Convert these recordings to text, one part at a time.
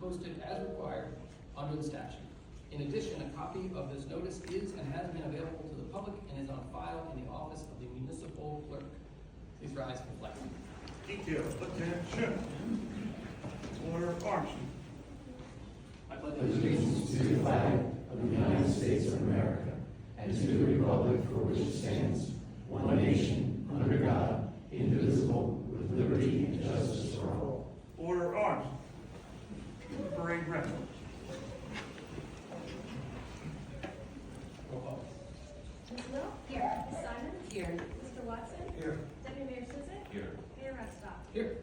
posted as required under the statute. In addition, a copy of this notice is and has been available to the public and is on file in the office of the municipal clerk. Please rise for flag. Detail, attention. Order of arms. I pledge allegiance to the flag of the United States of America and to the republic for which it stands, one nation, under God, indivisible, with liberty and justice for all. Order of arms. Parade rep. Roll call. Ms. Will? Here. Ms. Simon? Here. Mr. Watson? Here. Deputy Mayor Susan? Here. Mayor Redstock? Here.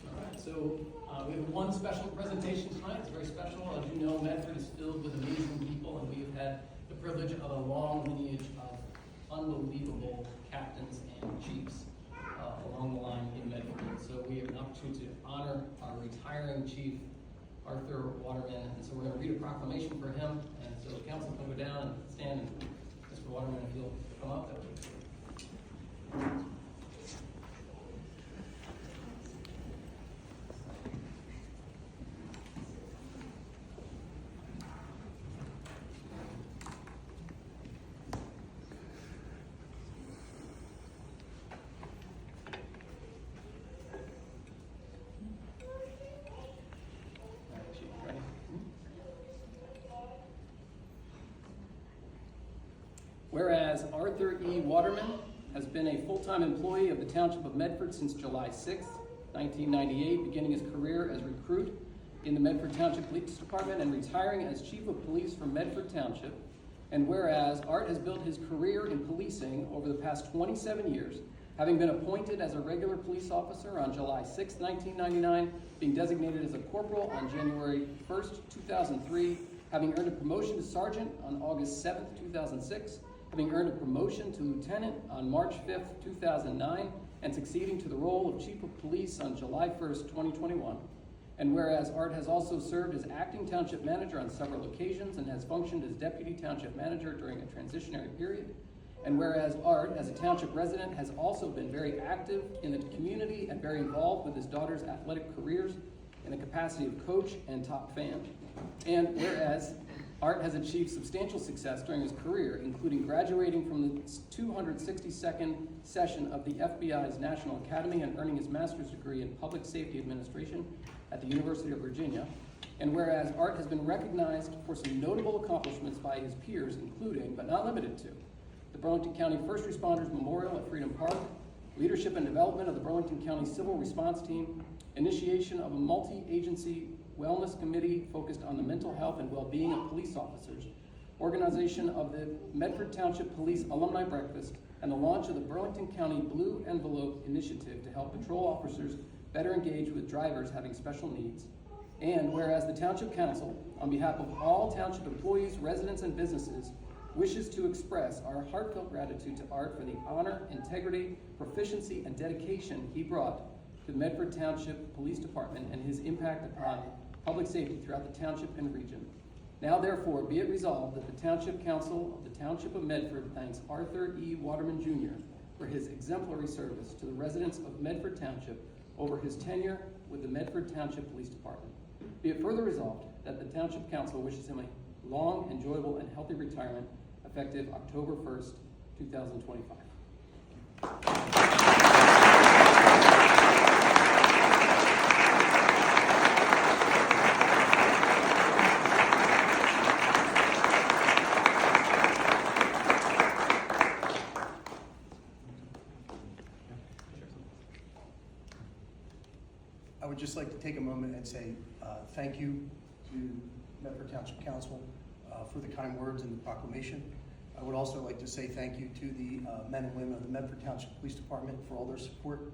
All right, so we have one special presentation tonight. It's very special. As you know, Medford is filled with amazing people, and we have had the privilege of a long lineage of unbelievable captains and chiefs along the line in Medford. So we have an opportunity to honor our retiring chief, Arthur Waterman, and so we're going to read a proclamation for him. And so the council can go down and stand, and Mr. Waterman, if you'll come up, that would be great. Whereas Arthur E. Waterman has been a full-time employee of the Township of Medford since July 6, 1998, beginning his career as recruit in the Medford Township Police Department and retiring as Chief of Police for Medford Township. And whereas Art has built his career in policing over the past 27 years, having been appointed as a regular police officer on July 6, 1999, being designated as a corporal on January 1st, 2003, having earned a promotion to sergeant on August 7th, 2006, having earned a promotion to lieutenant on March 5th, 2009, and succeeding to the role of Chief of Police on July 1st, 2021. And whereas Art has also served as acting township manager on several occasions and has functioned as deputy township manager during a transitionary period. And whereas Art, as a township resident, has also been very active in the community and very involved with his daughter's athletic careers in the capacity of coach and top fan. And whereas Art has achieved substantial success during his career, including graduating from the 262nd session of the FBI's National Academy and earning his master's degree in public safety administration at the University of Virginia. And whereas Art has been recognized for some notable accomplishments by his peers, including, but not limited to, the Burlington County First Responders Memorial at Freedom Park, leadership and development of the Burlington County Civil Response Team, initiation of a multi-agency wellness committee focused on the mental health and well-being of police officers, organization of the Medford Township Police Alumni Breakfast, and the launch of the Burlington County Blue Envelope Initiative to help patrol officers better engage with drivers having special needs. And whereas the Township Council, on behalf of all Township employees, residents, and businesses, wishes to express our heartfelt gratitude to Art for the honor, integrity, proficiency, and dedication he brought to the Medford Township Police Department and his impact upon public safety throughout the township and region. Now therefore be it resolved that the Township Council of the Township of Medford thanks Arthur E. Waterman Jr. for his exemplary service to the residents of Medford Township over his tenure with the Medford Township Police Department. Be it further resolved that the Township Council wishes him a long, enjoyable, and healthy retirement effective October 1st, 2025. I would just like to take a moment and say thank you to Medford Township Council for the kind words in the proclamation. I would also like to say thank you to the men and women of the Medford Township Police Department for all their support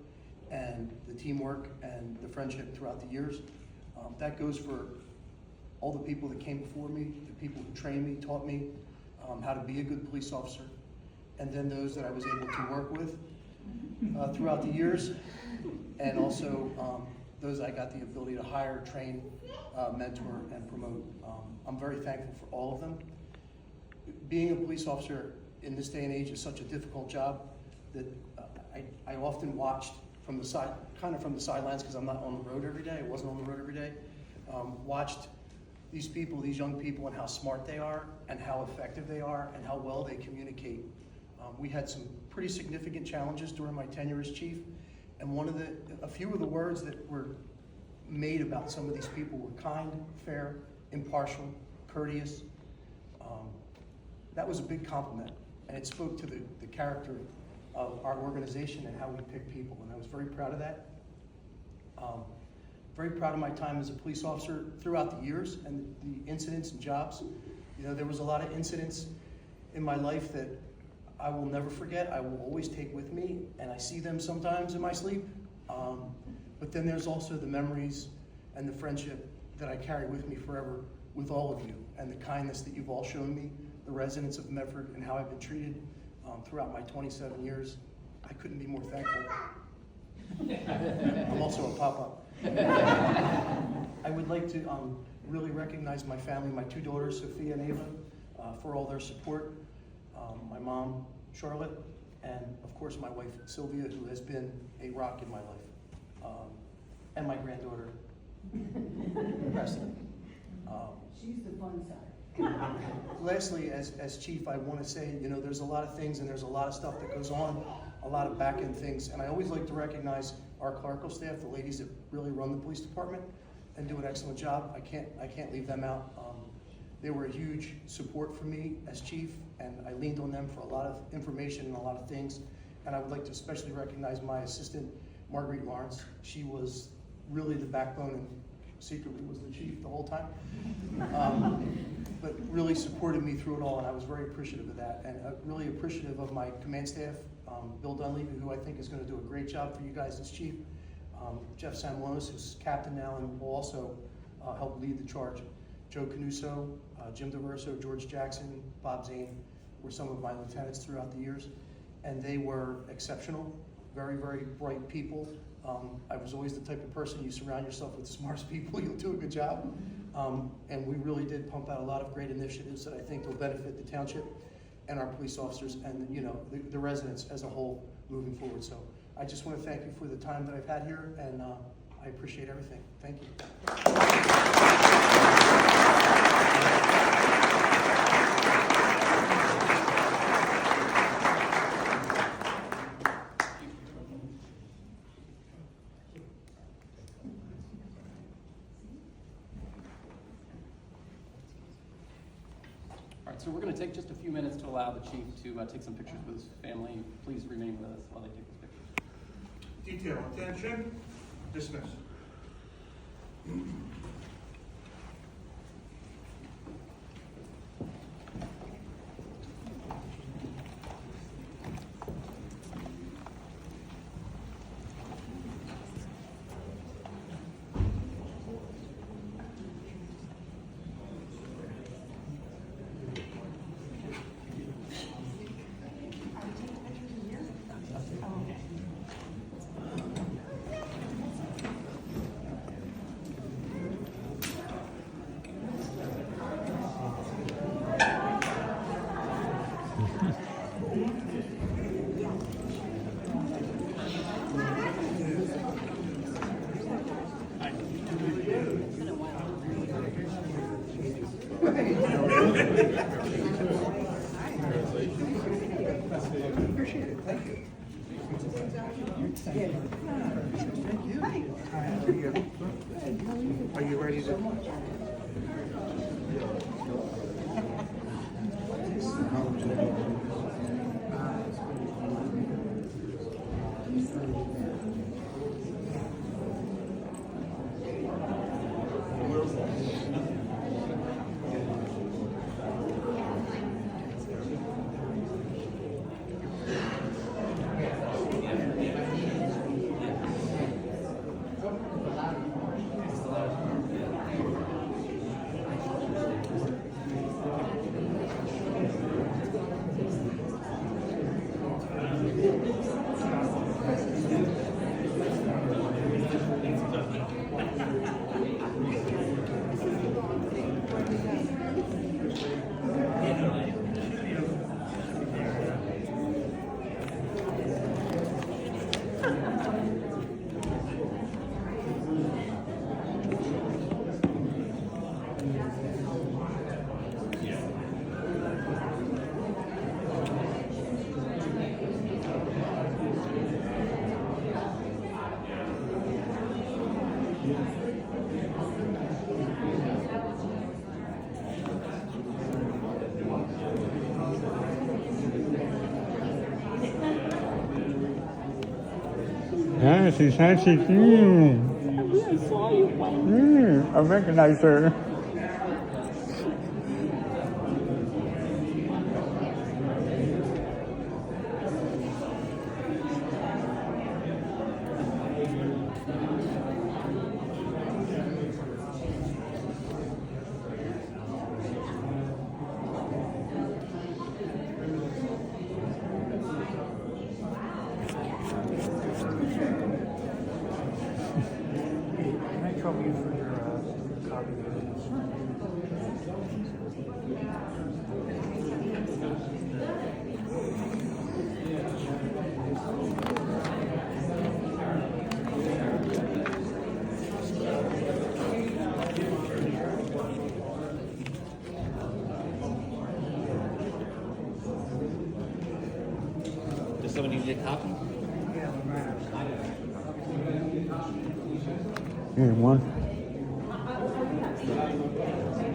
and the teamwork and the friendship throughout the years. That goes for all the people that came before me, the people who trained me, taught me how to be a good police officer, and then those that I was able to work with throughout the years, and also those I got the ability to hire, train, mentor, and promote. I'm very thankful for all of them. Being a police officer in this day and age is such a difficult job that I often watched from the side, kind of from the sidelines, because I'm not on the road every day. I wasn't on the road every day. Watched these people, these young people, and how smart they are, and how effective they are, and how well they communicate. We had some pretty significant challenges during my tenure as chief, and a few of the words that were made about some of these people were kind, fair, impartial, courteous. That was a big compliment, and it spoke to the character of our organization and how we pick people, and I was very proud of that. Very proud of my time as a police officer throughout the years and the incidents and jobs. You know, there was a lot of incidents in my life that I will never forget. I will always take with me, and I see them sometimes in my sleep. But then there's also the memories and the friendship that I carry with me forever with all of you, and the kindness that you've all shown me, the residents of Medford, and how I've been treated throughout my 27 years. I couldn't be more thankful. I'm also a papa. I would like to really recognize my family, my two daughters, Sophia and Ava, for all their support. My mom, Charlotte, and of course my wife, Sylvia, who has been a rock in my life. And my granddaughter, Preston. She's the fun side. Lastly, as chief, I want to say, you know, there's a lot of things and there's a lot of stuff that goes on, a lot of back-end things, and I always like to recognize our clerical staff, the ladies that really run the police department and do an excellent job. I can't leave them out. They were a huge support for me as chief, and I leaned on them for a lot of information and a lot of things. And I would like to especially recognize my assistant, Marguerite Lawrence. She was really the backbone and secretly was the chief the whole time. But really supported me through it all, and I was very appreciative of that. And really appreciative of my command staff, Bill Dunleavy, who I think is going to do a great job for you guys as chief. Jeff Sanlonis, who's captain now and will also help lead the charge. Joe Canuso, Jim DeVerso, George Jackson, Bob Zane were some of my lieutenants throughout the years, and they were exceptional, very, very bright people. I was always the type of person, you surround yourself with smart people, you'll do a good job. And we really did pump out a lot of great initiatives that I think will benefit the township and our police officers and, you know, the residents as a whole moving forward. So I just want to thank you for the time that I've had here, and I appreciate everything. Thank you. All right, so we're going to take just a few minutes to allow the chief to take some pictures with his family. Please remain with us while they take these pictures. Detail, attention, dismiss. Appreciate it. Thank you. Thank you. Are you ready to? she's Nancy. I recognize her. Can I trouble you for your copy of this? Does somebody need a copy? Here, one.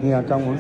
Yeah, I got one.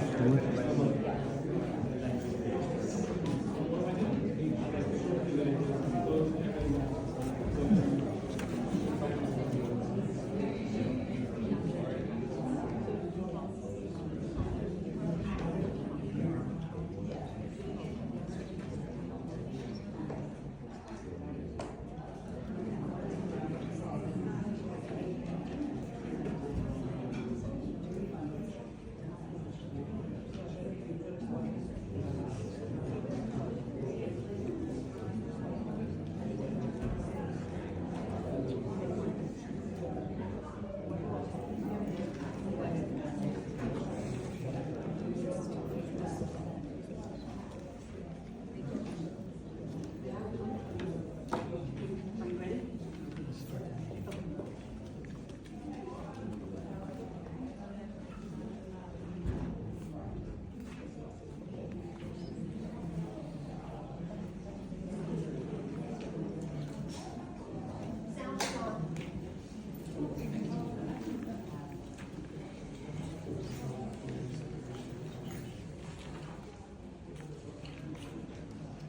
Sound is on.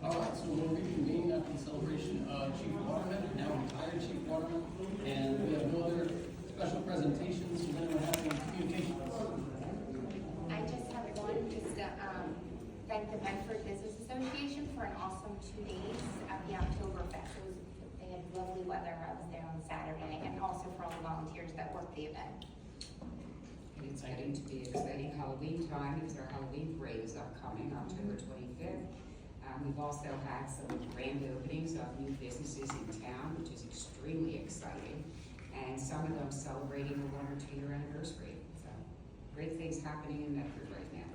All right, so we'll reconvene after the celebration of Chief Waterman, now retired Chief Waterman, and we have no other special presentations. Does anyone have any communications? I just have one, just to thank the Medford Business Association for an awesome 2 days at the Oktoberfest. They had lovely weather. I was there on Saturday, and also for all the volunteers that worked the event. It's getting to be exciting Halloween time because our Halloween parade is upcoming, October 25th. We've also had some grand openings of new businesses in town, which is extremely exciting. And some of them celebrating a 1 or 2 year anniversary. So great things happening in Medford right now.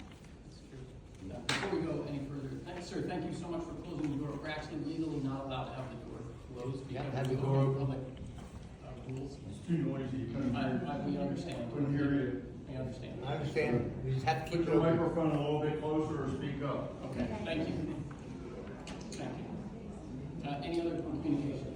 Before we go any further, sir, thank you so much for closing the door. We're actually legally not allowed to have the door closed. Yeah, because have the of door open. public rules. It's too noisy, you couldn't, We understand. couldn't hear you. We understand. I understand, we just have to keep Put it the open. microphone a little bit closer or speak up. Okay, thank you. Thank you. Any other communications?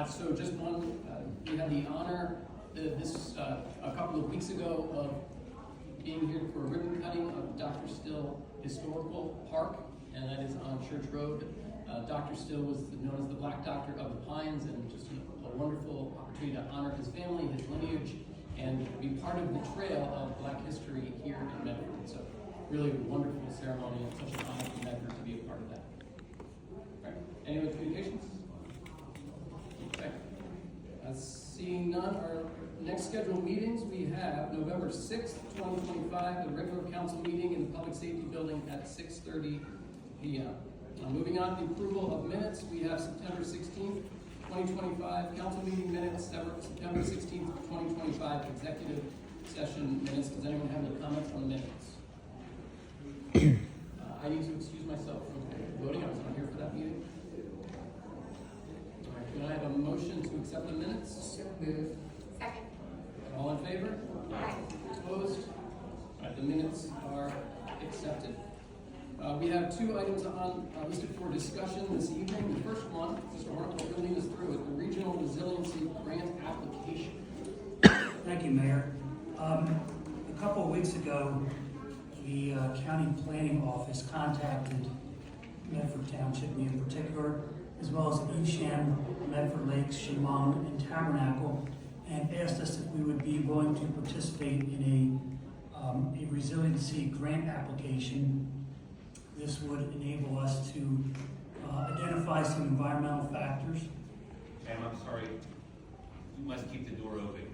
So just one, we had the honor a couple of weeks ago of being here for a ribbon cutting of Dr. Still Historical Park, and that is on Church Road. Dr. Still was known as the Black Doctor of the Pines, and just a wonderful opportunity to honor his family, his lineage, and be part of the trail of Black history here in Medford. So really wonderful ceremony and such an honor for Medford to be a part of that. All right. Any other communications? Okay. Seeing none, our next scheduled meetings, we have November 6th, 2025, the regular council meeting in the Public Safety Building at 6:30 p.m. Moving on to the approval of minutes, we have September 16th, 2025, council meeting minutes, September 16th, 2025, executive session minutes. Does anyone have any comments on the minutes? I need to excuse myself from voting. I was not here for that meeting. All right, can I have a motion to accept the minutes? So moved. Second. All in favor? Aye. Opposed? All right, the minutes are accepted. We have 2 items on listed for discussion this evening. The first one, Mr. Hornick will lead us through it, the Regional Resiliency Grant application. Thank you, Mayor. A couple of weeks ago, the County Planning Office contacted Medford Township, me in particular, as well as Evesham, Medford Lakes, Chemung, and Tabernacle, and asked us if we would be willing to participate in a resiliency grant application. This would enable us to identify some environmental factors. Ma'am, I'm sorry, you must keep the door open.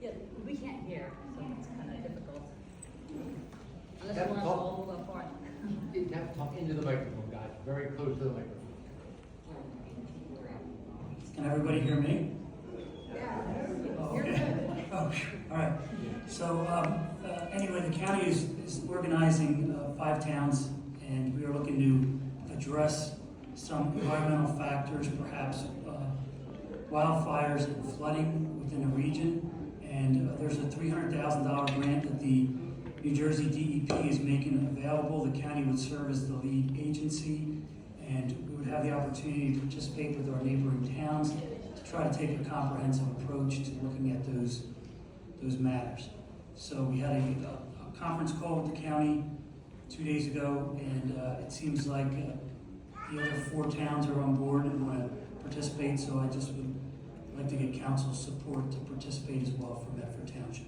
Yeah, we can't hear, so it's kind of difficult. Unless Have you to want to talk. hold apart. You have to talk into the microphone, guys, very close to the microphone. Can everybody hear me? Yeah. Oh, okay. Oh, all right. So anyway, the county is organizing 5 towns, and we are looking to address some environmental factors, perhaps wildfires and flooding within the region. And there's a $300,000 grant that the New Jersey DEP is making available. The county would serve as the lead agency, and we would have the opportunity to participate with our neighboring towns to try to take a comprehensive approach to looking at those matters. So we had a conference call with the county 2 days ago, and it seems like the other 4 towns are on board and want to participate, so I just would like to get council's support to participate as well for Medford Township.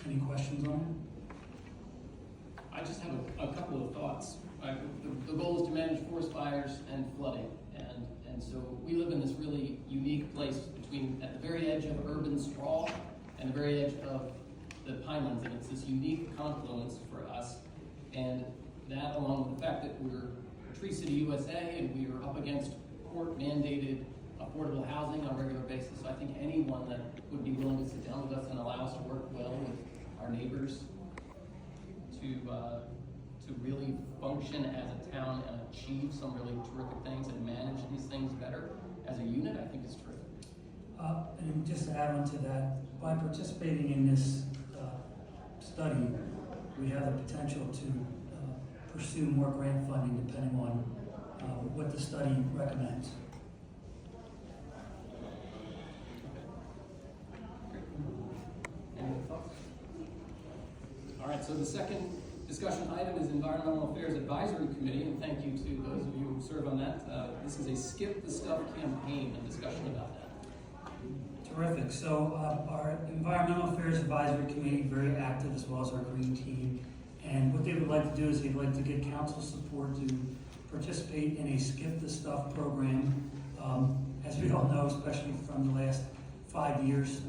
Any questions on it? I just have a couple of thoughts. The goal is to manage forest fires and flooding, and so we live in this really unique place between, at the very edge of urban sprawl and the very edge of the pinelands, and it's this unique confluence for us, and that along with the fact that we're Tree City USA and we are up against court-mandated affordable housing on a regular basis. So I think anyone that would be willing to sit down with us and allow us to work well with our neighbors to really function as a town and achieve some really terrific things and manage these things better as a unit, I think is terrific. And just to add on to that, by participating in this study, we have the potential to pursue more grant funding depending on what the study recommends. Any other thoughts? All right, so the second discussion item is Environmental Affairs Advisory Committee, and thank you to those of you who serve on that. This is a Skip the Stuff campaign and discussion about that. Terrific. So our Environmental Affairs Advisory Committee, very active, as well as our green team. And what they would like to do is they'd like to get council support to participate in a Skip the Stuff program. As we all know, especially from the last 5 years,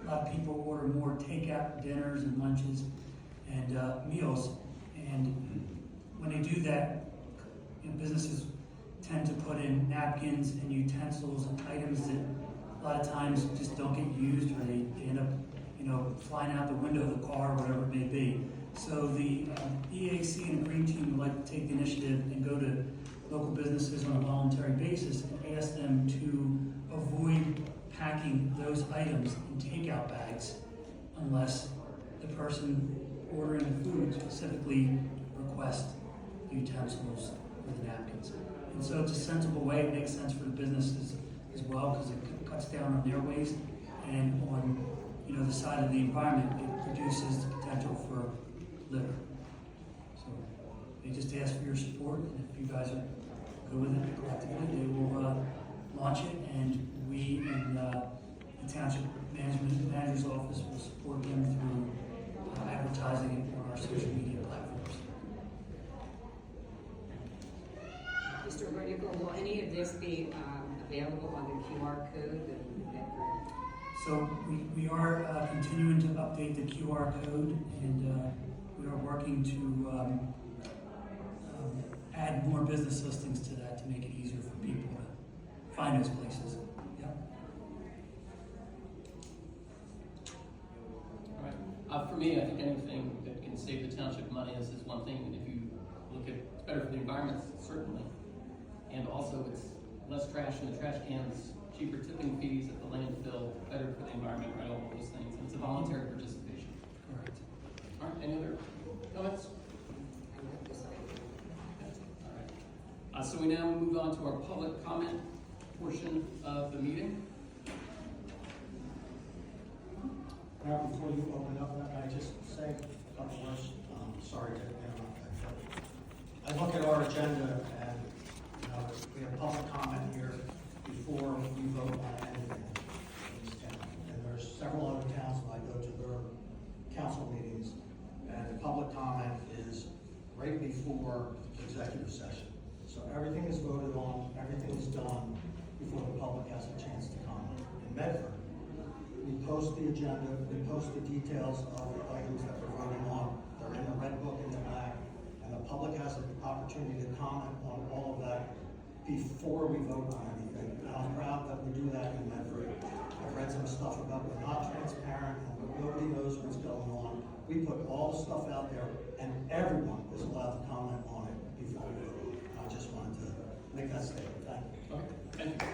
a lot of people order more takeout dinners and lunches and meals. And when they do that, businesses tend to put in napkins and utensils and items that a lot of times just don't get used, or they end up, flying out the window of the car, or whatever it may be. So the EAC and the Green Team would like to take the initiative and go to local businesses on a voluntary basis and ask them to avoid packing those items in takeout bags unless the person ordering the food specifically requests the utensils or the napkins. And so it's a sensible way. It makes sense for the businesses as well because it cuts down on their waste, and on the side of the environment, it reduces the potential for litter. So they just ask for your support, and if you guys are good with it collectively, they will launch it, and we in the Township Manager's Office will support them through advertising it on our social media platforms. Mr. Vertical, will any of this be available on the QR code? So we are continuing to update the QR code, and we are working to add more business listings to that to make it easier for people to find those places. Yeah. All right. For me, I think anything that can save the township money is one thing. And if you look at, it's better for the environment, certainly. And also it's less trash in the trash cans, cheaper tipping fees at the landfill, better for the environment, right? All those things. And it's a voluntary participation. Correct. All right, any other comments? All right. So we now move on to our public comment portion of the meeting. Now, before you open up, I just say a couple words. sorry to interrupt that. I look at our agenda and, we have public comment here before we vote on anything in this town. And there's several other towns when I go to their council meetings, and the public comment is right before executive session. So everything is voted on, everything is done before the public has a chance to comment. In Medford, we post the agenda, we post the details of the items that we're voting on. They're in the red book in the back, and the public has an opportunity to comment on all of that before we vote on anything. And I'm proud that we do that in Medford. I've read some stuff about we're not transparent and nobody knows what's going on. We put all the stuff out there, and everyone is allowed to comment on it before we vote. I just wanted to make that statement. Thank you. Okay, thank you.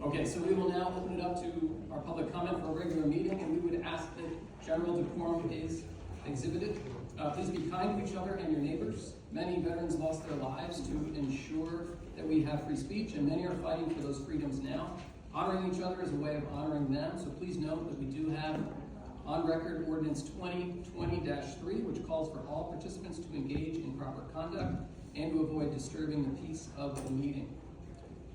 Okay, so we will now open it up to our public comment for a regular meeting, and we would ask that general decorum is exhibited. Please be kind to each other and your neighbors. Many veterans lost their lives to ensure that we have free speech, and many are fighting for those freedoms now. Honoring each other is a way of honoring them, so please note that we do have on record ordinance 2020-3, which calls for all participants to engage in proper conduct and to avoid disturbing the peace of the meeting.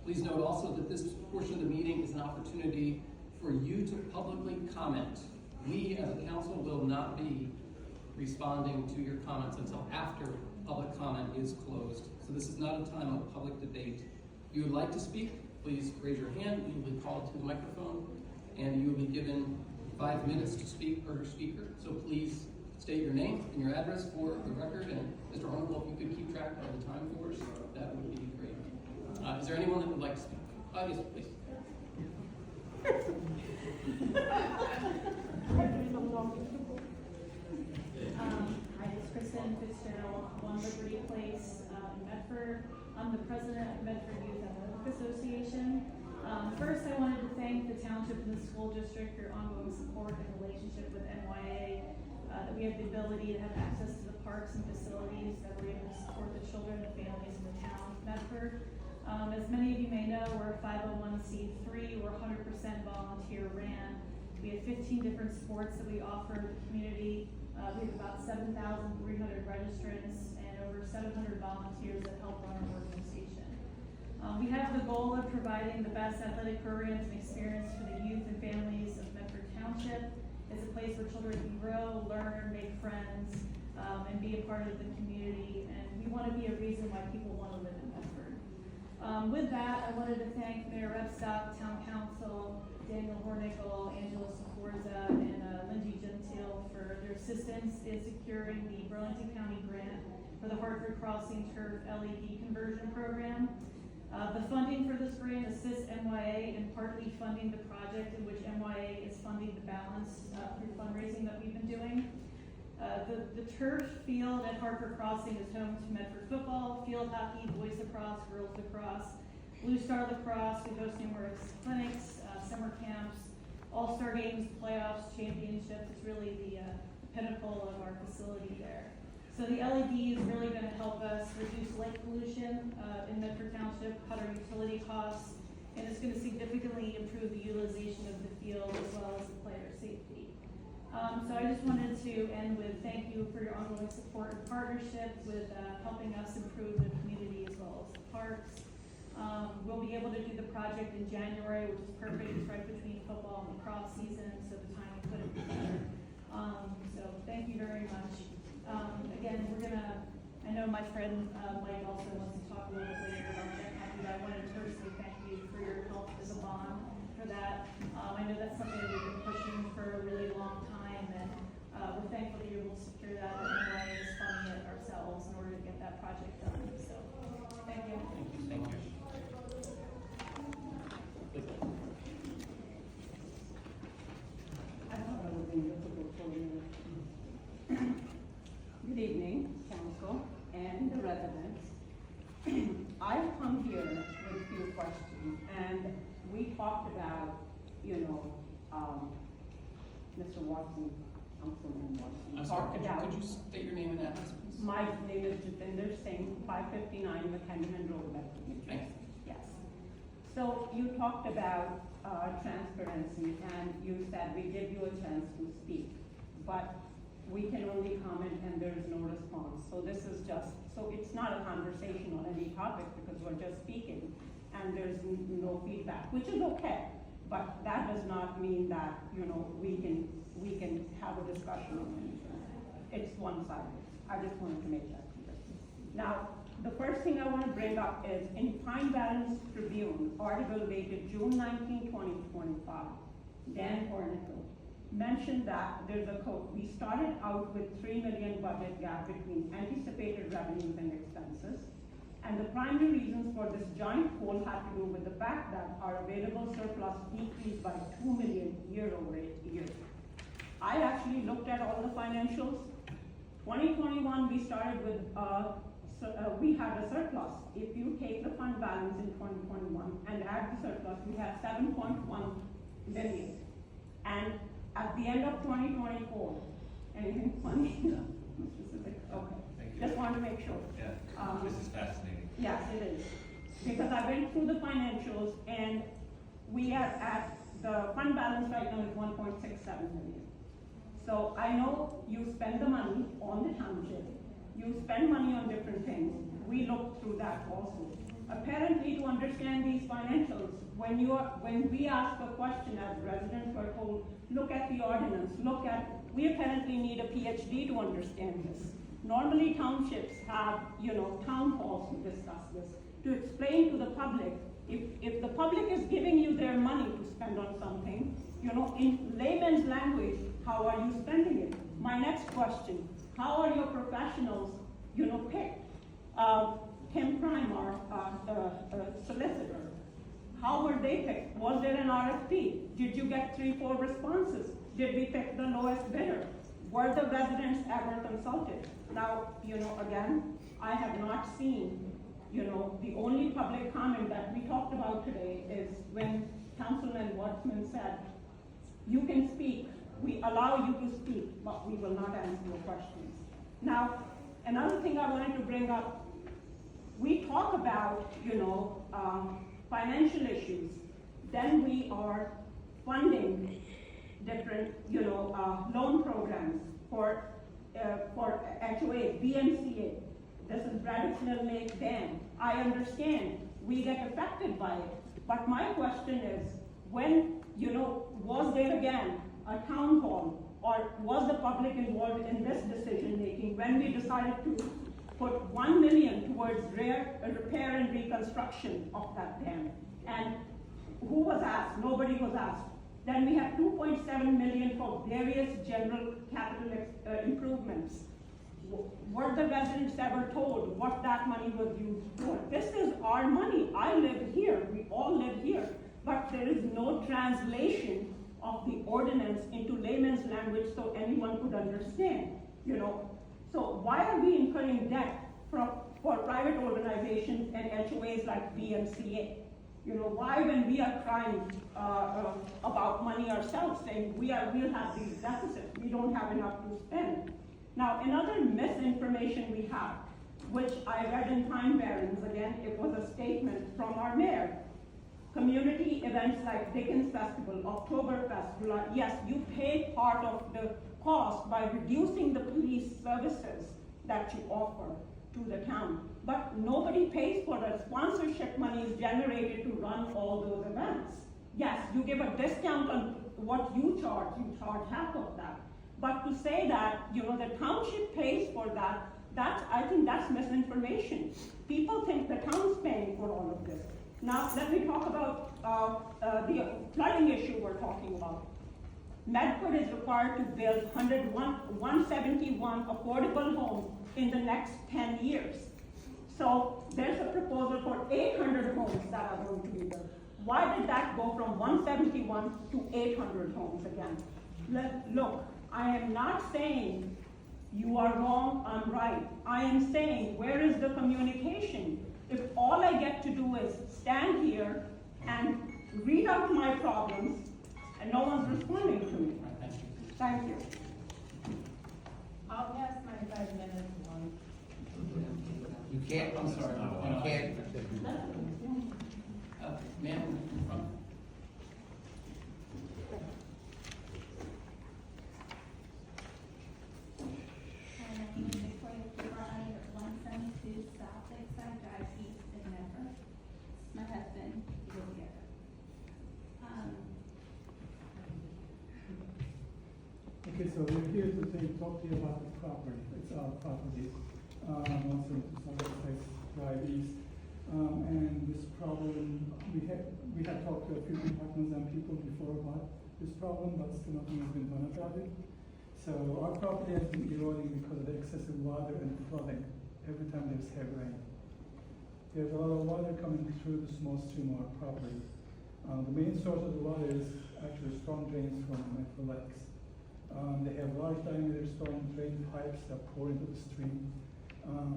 Please note also that this portion of the meeting is an opportunity for you to publicly comment. We as a council will not be responding to your comments until after public comment is closed. So this is not a time of public debate. If you would like to speak, please raise your hand. You will be called to the microphone and you will be given 5 minutes to speak per speaker. So please state your name and your address for the record. And Mr. Honorable, if you could keep track of the time for us, that would be great. Is there anyone that would like to speak? Yes, please. Hi, it's Kristen Fitzgerald, 1 Liberty Place, Medford. I'm the president of Medford Youth Athletic Association. First, I wanted to thank the township and the school district for your ongoing support and relationship with NYA, that we have the ability to have access to the parks and facilities that we're able to support the children and families in the town of Medford. As many of you may know, we're a 501c3, we're 100% volunteer ran. We have 15 different sports that we offer the community. We have about 7,300 registrants and over 700 volunteers that help run our organization. We have the goal of providing the best athletic programs and experience for the youth and families of Medford Township. It's a place where children can grow, learn, make friends, and be a part of the community. And we want to be a reason why people want to live in Medford. With that, I wanted to thank Mayor Repstock, Town Council, Daniel Hornickel, Angela Sforza, and Lindsay Gentile for their assistance in securing the Burlington County grant for the Hartford Crossing Turf LED conversion program. The funding for this grant assists MYA in partly funding the project in which MYA is funding the balance through fundraising that we've been doing. The turf field at Hartford Crossing is home to Medford football, field hockey, boys lacrosse, girls lacrosse, Blue Star lacrosse. We host numerous clinics, summer camps, all-star games, playoffs, championships. It's really the pinnacle of our facility there. So the LED is really going to help us reduce light pollution in Medford Township, cut our utility costs, and it's going to significantly improve the utilization of the field as well as the player safety. So I just wanted to end with thank you for your ongoing support and partnership with helping us improve the community as well as the parks. We'll be able to do the project in January, which is perfect. It's right between football and lacrosse season, so the timing couldn't be better. So thank you very much. Again, I know my friend Mike also wants to talk a little bit later about that copy, but I wanted to personally thank you for your help as a bond for that. I know that's something that we've been pushing for a really long time, and we're thankful that you're able to secure that, and anyway is funding it ourselves in order to get that project done. So, thank you. Thank you. I thought I was being difficult for you. Good evening, council and the residents. I've come here with a few questions, and we talked about, Mr. Watson, Councilman Watson. I'm sorry, could you state your name and address, please? My name is Jatinder Singh, 559 McKinnon Road, Medford, New Jersey. Yes. So you talked about transparency, and you said we give you a chance to speak. but we can only comment and there is no response. So this is just, so it's not a conversation on any topic because we're just speaking and there's no feedback, which is okay. But that does not mean that, you know, we can have a discussion on anything. It's one-sided. I just wanted to make that clear. Now, the first thing I want to bring up is in Fund Balance Tribune, article dated June 19, 2025, Dan Ornico mentioned that there's a quote, we started out with $3 million budget gap between anticipated revenues and expenses. And the primary reasons for this giant hole had to do with the fact that our available surplus decreased by $2 million year over year. I actually looked at all the financials. 2021, we started with, we had a surplus. If you take the fund balance in 2021 and add the surplus, we had 7.1 million. And at the end of 2024, anything funny? Specific? Okay. Thank you. Just wanted to make sure. Yeah, this is fascinating. Yes, it is. Because I went through the financials and we are at, the fund balance right now is 1.67 million. So I know you spend the money on the township, you spend money on different things. We looked through that also. Apparently to understand these financials, when we ask a question as residents were told, look at the ordinance, we apparently need a PhD to understand this. Normally townships have, you know, town halls to discuss this, to explain to the public, if the public is giving you their money to spend on something, you know, in layman's language, how are you spending it? My next question, how are your professionals, you know, picked? Kim Prime, our solicitor, how were they picked? Was there an RFP? Did you get 3-4 responses? Did we pick the lowest bidder? Were the residents ever consulted? Now, you know, again, I have not seen, you know, the only public comment that we talked about today is when Councilman Waterman said, you can speak, we allow you to speak, but we will not answer your questions. Now, another thing I wanted to bring up, we talk about, you know, financial issues, then we are funding different, you know, loan programs for HOA, BMCA. This is Braddock's Mill Lake Dam. I understand we get affected by it, but my question is, when, you know, was there again a town hall, or was the public involved in this decision making when we decided to put $1 million towards repair and reconstruction of that dam? And who was asked? Nobody was asked. Then we have 2.7 million for various general capital improvements. Were the residents ever told what that money was used for? This is our money. I live here. We all live here. But there is no translation of the ordinance into layman's language so anyone could understand. You know, so why are we incurring debt for private organizations and HOAs like BMCA? You know, why when we are crying about money ourselves, saying we'll have these deficits, we don't have enough to spend. Now, another misinformation we have, which I read in Time Barons, again, it was a statement from our mayor. Community events like Dickens Festival, Oktoberfest, July, yes, you pay part of the cost by reducing the police services that you offer to the town. But nobody pays for the sponsorship money is generated to run all those events. Yes, you give a discount on what you charge half of that. But to say that, you know, the township pays for that, I think that's misinformation. People think the town's paying for all of this. Now, let me talk about the flooding issue we're talking about. Medford is required to build 171 affordable homes in the next 10 years. So there's a proposal for 800 homes that are going to be built. Why did that go from 171 to 800 homes again? Look, I am not saying you are wrong, I'm right. I am saying, where is the communication? If all I get to do is stand here and read out my problems, and no one's responding to me. Thank you. I'll pass my 5 minutes on. You can't, I'm sorry, you can't. Ma'am, from. talk to you about the property. It's our property, also to Southern Place Drive East. And this problem, we had talked to a few departments and people before about this problem, but still nothing has been done about it. So our property has been eroding because of the excessive water and flooding every time there's heavy rain. There's a lot of water coming through the small stream on our property. The main source of the water is actually storm drains from Medford lakes. They have large diameter storm drain pipes that pour into the stream,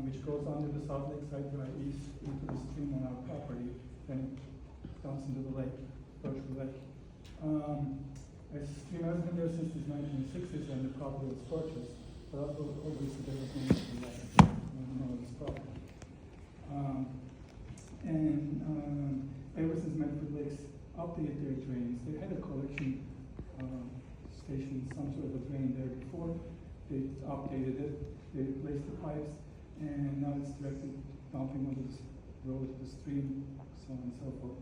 which goes under the South Lakeside Drive East into the stream on our property, then dumps into the lake, Berkshire Lake. The stream has been there since the 1960s when the property was purchased, but obviously there was no this property. Ever since Medford Lakes updated their drains, they had a collection station, some sort of a drain there before. They updated it, they replaced the pipes, and now it's directed dumping onto the road, the stream, so on and so forth.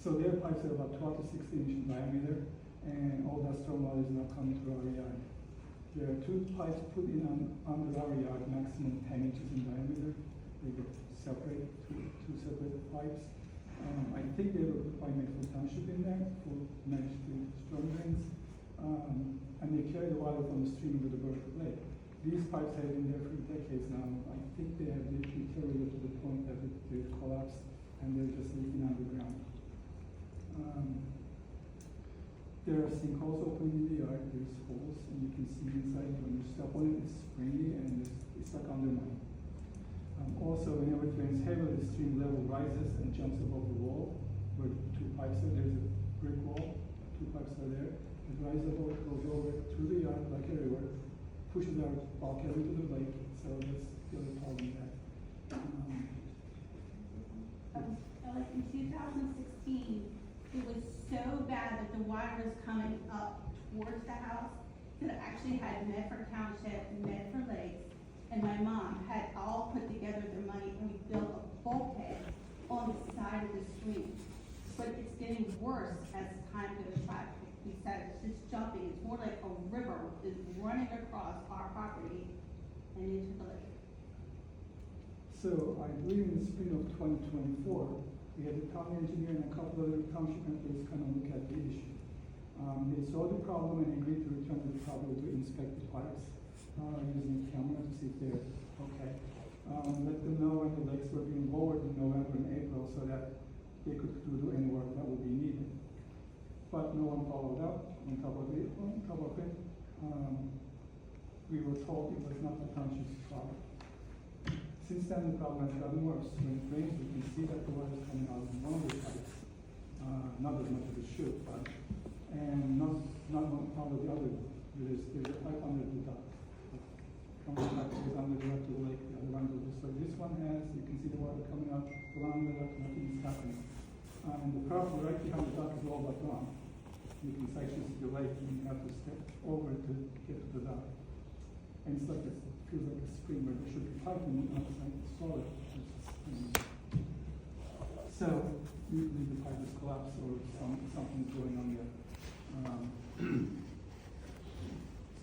So their pipes are about 12 to 16 inch in diameter, and all that storm water is now coming through our yard. There are two pipes put in under our yard, maximum 10 inches in diameter. They get separate, two separate pipes. I think they were put by Medford Township in there for manage the storm drains. And they carry the water from the stream into the Berkshire Lake. These pipes have been there for decades now. I think they have deteriorated to the point that they've collapsed and they're just leaking underground. There are sinkholes open in the yard, there's holes, and you can see inside when you step on it, it's springy and it's stuck under mine. Also, whenever it rains heavily, the stream level rises and jumps above the wall where two pipes are. There's a brick wall, two pipes are there. It rises above, goes over to the yard, like everywhere, pushes our bulkhead into the lake, so that's the other problem there. Like in 2016, it was so bad that the water was coming up towards the house that it actually had Medford Township and Medford Lakes and my mom had all put together their money and we built a bulkhead on the side of the stream. But it's getting worse as time goes by. Besides just jumping, it's more like a river is running across our property and into the lake. So I believe in the spring of 2024, we had the town engineer and a couple of other township employees come and look at the issue. They saw the problem and agreed to return to the property to inspect the pipes using a camera to see if they're okay. Let them know when the lakes were being lowered in November and April so that they could do any work that would be needed. But no one followed up on top of it. We were told it was not the township's problem. Since then, the problem has gotten worse. When it rains, you can see that the water is coming out of one of the pipes. Not as much as it should, but, and not out of the other. There's a pipe under the dock. One of the pipes goes under the dock to the lake, the other one goes. So this one has, you can see the water coming out around the dock, nothing is happening. And the property right behind the dock is all but gone. You can actually see the lake and you have to step over to get to the dock. And it's like it feels like a spring where there should be piping outside the solid. So usually the pipe is collapsed or something's going on there.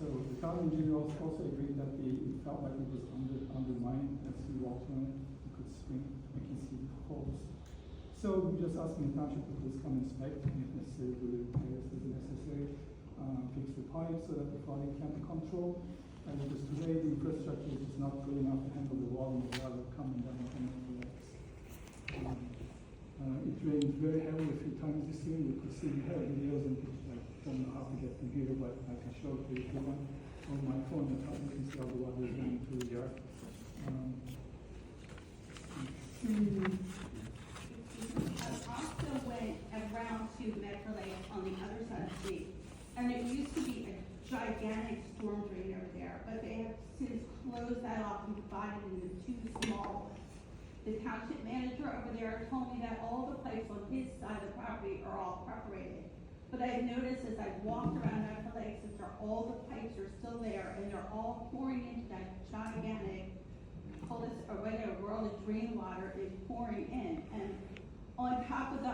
So the town engineer also agreed that it felt like it was undermined as we walked on it. You could swing, we can see the holes. So we just asked the township to please come inspect and if necessary do the repairs as necessary, fix the pipe so that the flooding can be controlled. Because today the infrastructure is not good enough to handle the volume of water coming down from the lakes. It rained very heavily a few times this year. You could see the videos and people don't know how to get the computer, but I can show it to you if you want. On my phone, that's how you can see all the water is running through the yard. I also went around to Medford Lake on the other side of the street, and it used to be a gigantic storm drain over there, but they have since closed that off and divided into two small ones. The township manager over there told me that all the pipes on his side of the property are all perforated. But I've noticed as I've walked around Medford Lake, since all the pipes are still there and they're all pouring into that gigantic where all the drain water is pouring in. And on top of the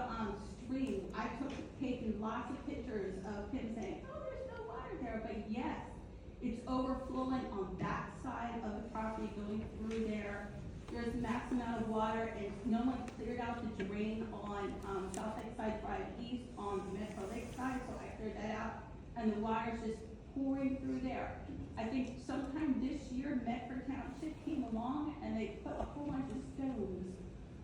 stream, I took taken lots of pictures of him saying, "Oh, there's no water there," but yes, It's overflowing on that side of the property going through there. There's max amount of water and no one cleared out the drain on, South Lakeside Drive East on the Medford Lakeside, so I cleared that out. And the water's just pouring through there. I think sometime this year, Medford Township came along and they put a whole bunch of stones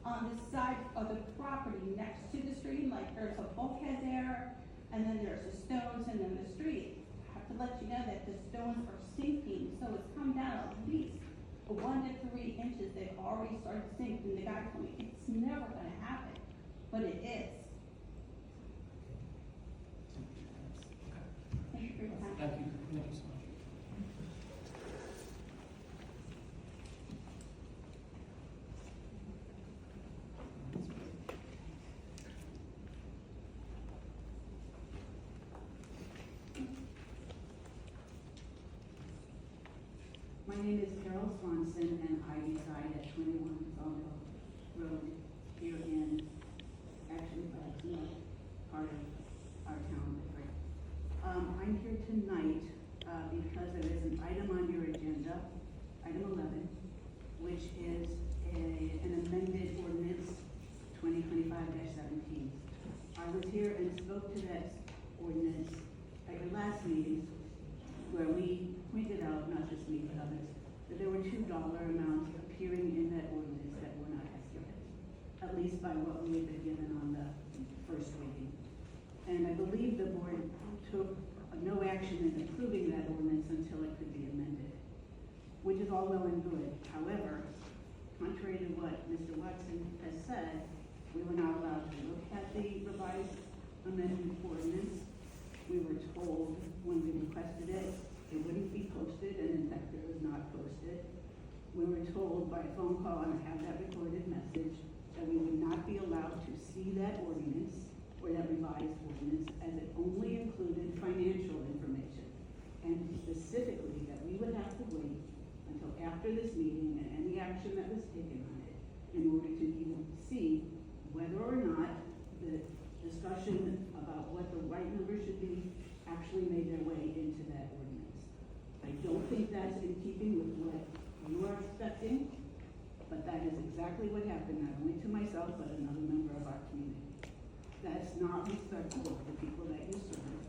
on the side of the property next to the stream, like there's a bulkhead there, and then there's the stones and then the street. I have to let you know that the stones are sinking, so it's come down at least 1 to 3 inches. They've already started to sink, and the guy told me it's never gonna happen, but it is. Thank you for your time. Thank you. Thank you so much. My name is Carol Swanson, and I reside at 21 Zonville Road here in, actually, north part of our town, Medford. I'm here tonight because there is an item on your agenda, item 11, which is an amended ordinance 2025-17. I was here and spoke to that ordinance at your last meeting, where we pointed out, not just me, but others, that there were $2 amounts appearing in that ordinance that were not accurate, at least by what we had been given on the first reading. And I believe the board took no action in approving that ordinance until it could be amended, which is all well and good. However, contrary to what Mr. Watson has said, we were not allowed to look at the revised amendment ordinance. We were told when we requested it, it wouldn't be posted, and in fact it was not posted. We were told by phone call, and I have that recorded message, that we would not be allowed to see that ordinance, or that revised ordinance, as it only included financial information. And specifically, that we would have to wait until after this meeting and any action that was taken on it, in order to even see whether or not the discussion about what the right number should be actually made their way into that ordinance. I don't think that's in keeping with what you are expecting, but that is exactly what happened, not only to myself, but another member of our community. That's not respectful of the people that you serve.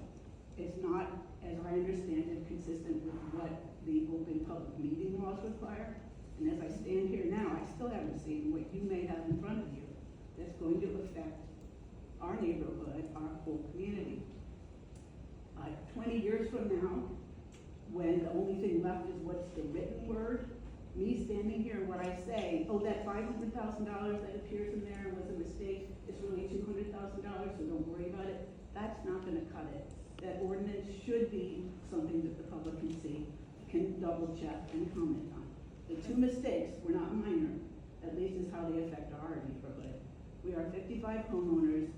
It's not, as I understand it, consistent with what the open public meeting laws require. And as I stand here now, I still haven't seen what you may have in front of you that's going to affect our neighborhood, our whole community. 20 years from now, when the only thing left is what's the written word, me standing here and what I say, oh, that $500,000 that appears in there was a mistake, it's really $200,000, so don't worry about it, that's not gonna cut it. That ordinance should be something that the public can see, can double check and comment on. The 2 mistakes were not minor, at least is how they affect our neighborhood. We are 55 homeowners.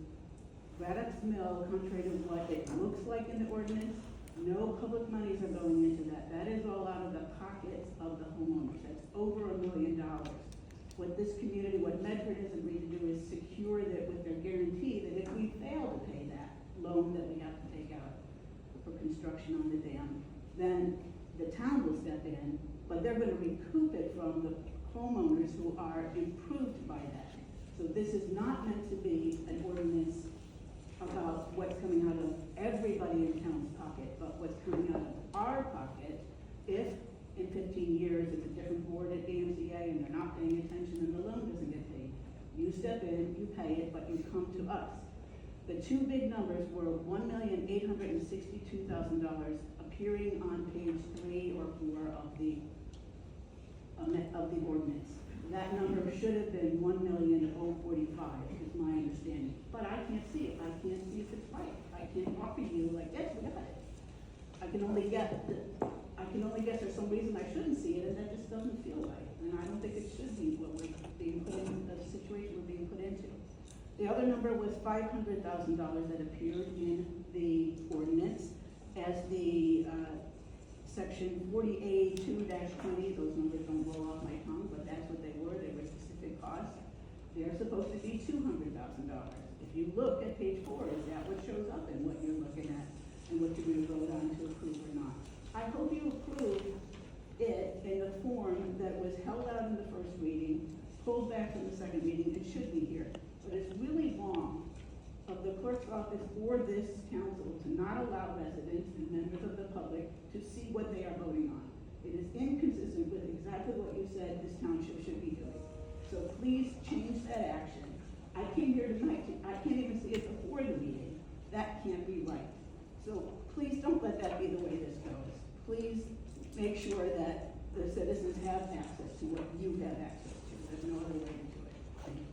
Braddock's Mill, contrary to what it looks like in the ordinance, no public monies are going into that. That is all out of the pockets of the homeowners. That's over $1 million. What this community, what Medford has agreed to do is secure that with their guarantee that if we fail to pay that loan that we have to take out for construction on the dam, then the town will step in, but they're gonna recoup it from the homeowners who are improved by that. So this is not meant to be an ordinance about what's coming out of everybody in town's pocket, but what's coming out of our pocket if in 15 years it's a different board at AMCA and they're not paying attention and the loan doesn't get paid. You step in, you pay it, but you come to us. The 2 big numbers were $1,862,000 appearing on page 3 or 4 of the ordinance. That number should have been $1,045,000 is my understanding. But I can't see it. I can't see if it's right. I can't offer you like, yes, we got it. I can only guess there's some reason I shouldn't see it, and that just doesn't feel right. And I don't think it should be what we're being put in, the situation we're being put into. The other number was $500,000 that appeared in the ordinance as the section 40A2-20, those numbers don't roll off my tongue, but that's what they were specific costs. They're supposed to be $200,000. If you look at page 4, is that what shows up in what you're looking at and what you're going to vote on to approve or not? I hope you approve it in the form that was held out in the first reading, pulled back from the second reading, it should be here. But it's really wrong of the clerk's office or this council to not allow residents and members of the public to see what they are voting on. It is inconsistent with exactly what you said this township should be doing. So please change that action. I came here tonight, I can't even see it before the meeting. That can't be right. So please don't let that be the way this goes. Please make sure that the citizens have access to what you have access to. There's no other way to do it. Thank you.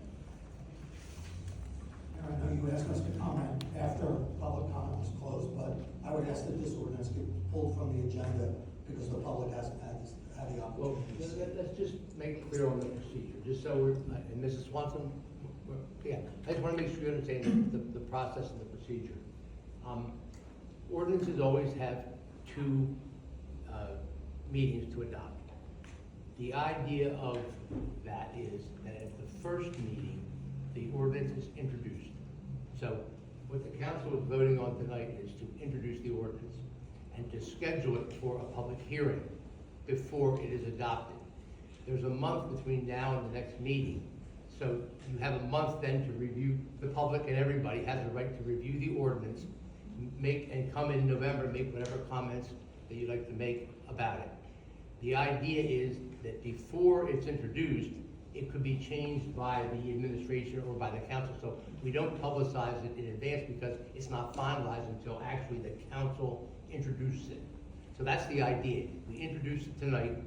I know you asked us to comment after public comment was closed, but I would ask that this ordinance get pulled from the agenda because the public hasn't had the Well, opportunity. let's just make it clear on the procedure, just so we're, and Mrs. Swanson, yeah, I just want to make sure you understand the process and the procedure. Ordinances always have two meetings to adopt. The idea of that is that at the first meeting, the ordinance is introduced. So what the council is voting on tonight is to introduce the ordinance and to schedule it for a public hearing before it is adopted. There's a month between now and the next meeting. So you have a month then to review, the public and everybody has the right to review the ordinance, and come in November, make whatever comments that you'd like to make about it. The idea is that before it's introduced, it could be changed by the administration or by the council. So we don't publicize it in advance because it's not finalized until actually the council introduces it. So that's the idea. We introduce it tonight,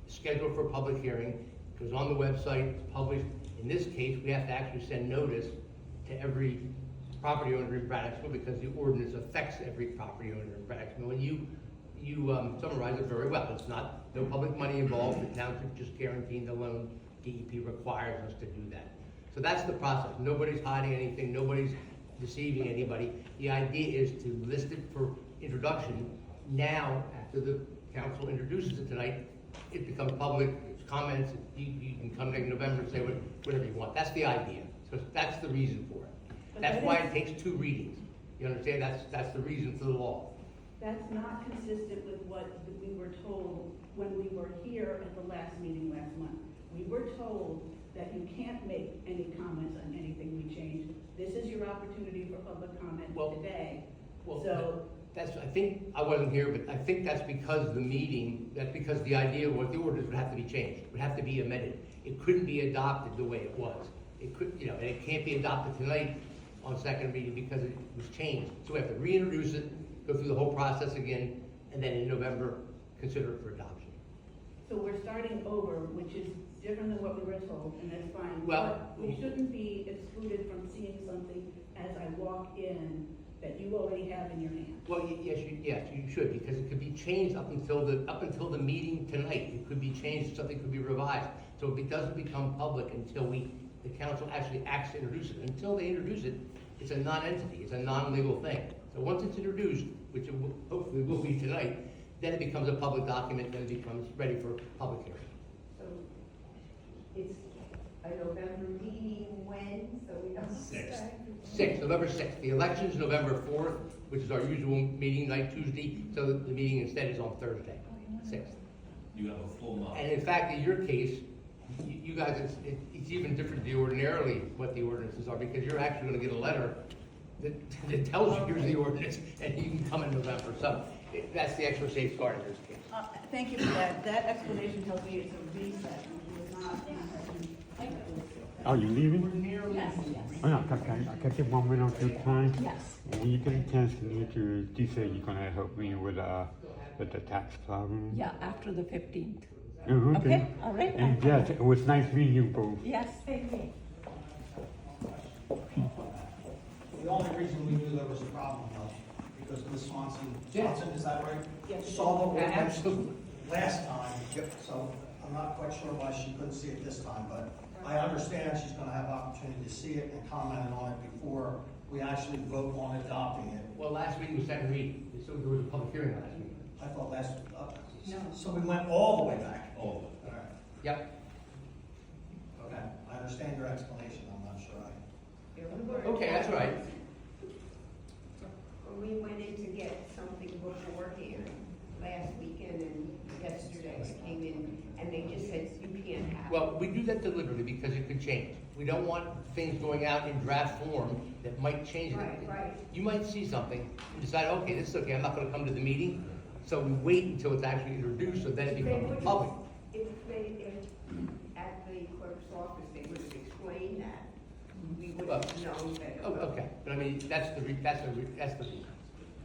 scheduled for a public hearing, goes on the website, it's published. In this case, we have to actually send notice to every property owner in Braddocksville because the ordinance affects every property owner in Braddocksville. And you summarize it very well. It's not, no public money involved, the township just guaranteeing the loan. DEP requires us to do that. So that's the process. Nobody's hiding anything, nobody's deceiving anybody. The idea is to list it for introduction. Now, after the council introduces it tonight, it becomes public, it's comments, you can come next November and say whatever you want. That's the idea. So that's the reason for it. That's why it takes two readings. You understand? That's the reason for the law. That's not consistent with what we were told when we were here at the last meeting last month. We were told that you can't make any comments on anything we changed. This is your opportunity for public comment today. So I think, I wasn't here, but I think that's because the idea of what the ordinance would have to be changed, would have to be amended. It couldn't be adopted the way it was. It could, and it can't be adopted tonight on second reading because it was changed. So we have to reintroduce it, go through the whole process again, and then in November, consider it for adoption. So we're starting over, which is different than what we were told, and that's fine. Well, but we shouldn't be excluded from seeing something as I walk in that you already have in your hand. Well, yes, you should, because it could be changed up until the meeting tonight. It could be changed, something could be revised. So it doesn't become public until the council actually acts to introduce it. Until they introduce it, it's a non-entity, it's a non-legal thing. So once it's introduced, which it hopefully will be tonight, then it becomes a public document, then it becomes ready for public hearing. So it's a November meeting when, so we don't. 6th, November 6th. The election's November 4th, which is our usual meeting night, Tuesday, so the meeting instead is on Thursday, 6th. You have a full month. And in fact, in your case, you guys, it's even different than ordinarily what the ordinances are, because you're actually gonna get a letter that tells you here's the ordinance, and you can come in November. So that's the extra safeguard in this case. Thank you for that. That explanation tells me it's a reset. It's not. Are you leaving? Yes. Oh, no, I can take 1 minute of your time. Yes. When you get a chance, can you say you're gonna help me with the tax problem? Yeah, after the 15th. Okay, all right. And yes, it was nice meeting you both. Yes, thank you. The only reason we knew there was a problem was because Ms. Swanson, is that right? Yes. Saw the ordinance Absolutely. last time, so I'm not quite sure why she couldn't see it this time, but I understand she's gonna have opportunity to see it and comment on it before we actually vote on adopting it. Well, last meeting was second reading, so there was a public hearing last meeting. I thought so we went all the way back. Oh, All right, Yep. okay, I understand your explanation, I'm not sure Okay, that's right. When we went in to get something beforehand, it deliberately because it could change. We don't want things going out in draft form that might change it. Right. You might see something and decide, okay, this is okay, I'm not gonna come to the meeting. So we wait until it's actually introduced, so then it becomes public. If at the clerk's office, they would have explained that, we would have known better. Oh, okay, but I mean, that's the reason.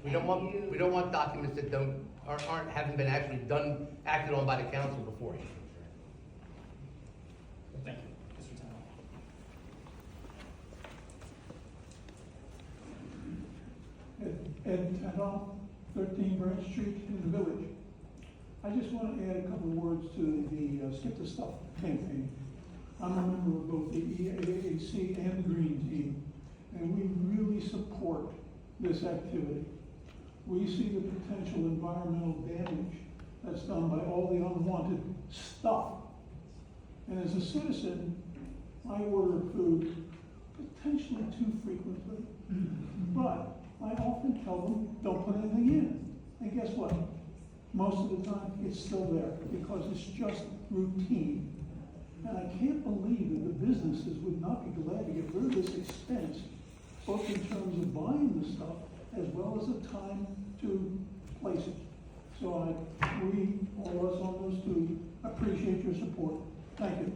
We don't want documents that haven't been actually acted on by the council beforehand. Thank you. Mr. Tennell. Ed Tennell, 13 Branch Street in the Village. I just want to add a couple of words to the Skip the Stuff campaign. I'm a member of both the EAAC and the Green Team, and we really support this activity. We see the potential environmental damage that's done by all the unwanted stuff. And as a citizen, I order food potentially too frequently. But I often tell them, don't put anything in. And guess what? Most of the time, it's still there because it's just routine. And I can't believe that the businesses would not be glad to get rid of this expense, both in terms of buying the stuff as well as the time to place it. So we, all of us on those two, appreciate your support. Thank you.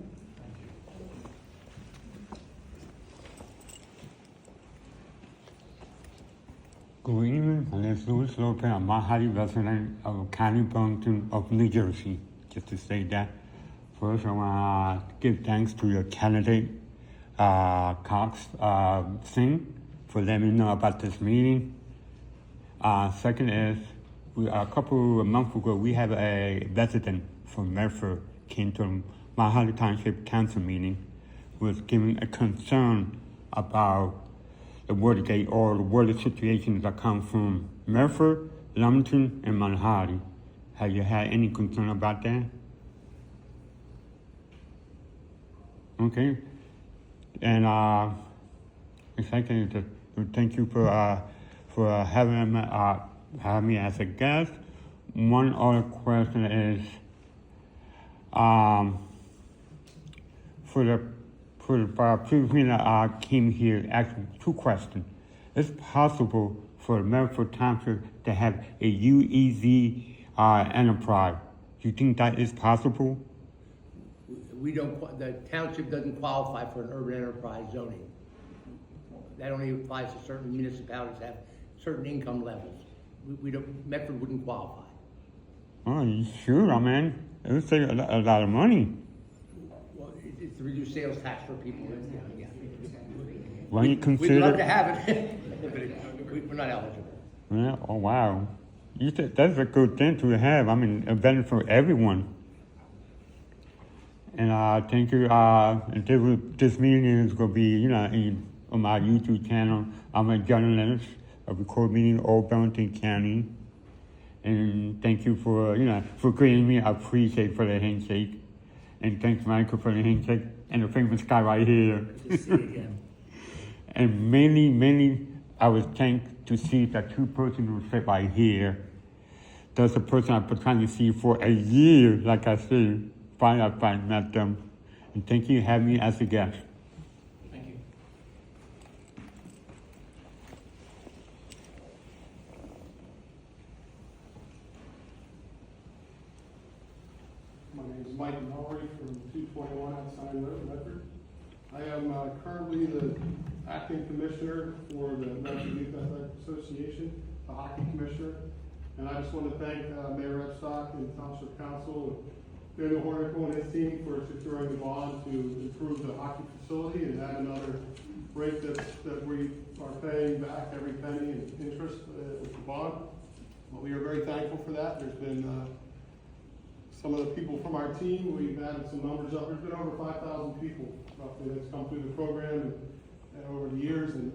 Good evening, my name is Louis Lopez. I'm a highly resident of County Burlington of New Jersey. Just to say that, first I want to give thanks to your candidate, Cox Singh, for letting me know about this meeting. Second is, a couple of months ago, we have a resident from Medford came to my Township Council meeting, was giving a concern about the Watergate or the water situations that come from Medford, Lumberton, and Mount Holly. Have you had any concern about that? Okay. And second, thank you for having me as a guest. One other question is, for the previous meeting I came here asking two questions. Is it possible for Medford Township to have a UEZ enterprise? Do you think that is possible? The township doesn't qualify for an urban enterprise zoning. That only applies to certain municipalities that have certain income levels. Medford wouldn't qualify. Oh, you sure? I mean, it would save a lot of money. Well, it's to reduce sales tax for people. Yeah. Why you consider? We'd love to have it, but we're not eligible. Yeah, oh, wow. You said that's a good thing to have. I mean, a benefit for everyone. And thank you. This meeting is going to be, on my YouTube channel. I'm a journalist. I record meeting in Old Burlington County. And thank you for greeting me. I appreciate for the handshake. And thanks, Michael, for the handshake. And the famous guy right here. Good to see you again. And mainly, I was thanked to see that two persons who sit right here. That's the person I've been trying to see for a year, like I said. Finally, I met them. And thank you for having me as a guest. Thank you. My name is Mike Mallory from 221 outside Road, Medford. I am currently the acting commissioner for the Medford Youth Athletic Association, the hockey commissioner. And I just want to thank Mayor Epstock and Township Council, Daniel Hornicle and his team for securing the bond to improve the hockey facility and add another rate that we are paying back every penny in interest with the bond. Well, we are very thankful for that. There's been some of the people from our team, we've added some numbers up. There's been over 5,000 people roughly that's come through the program and over the years, and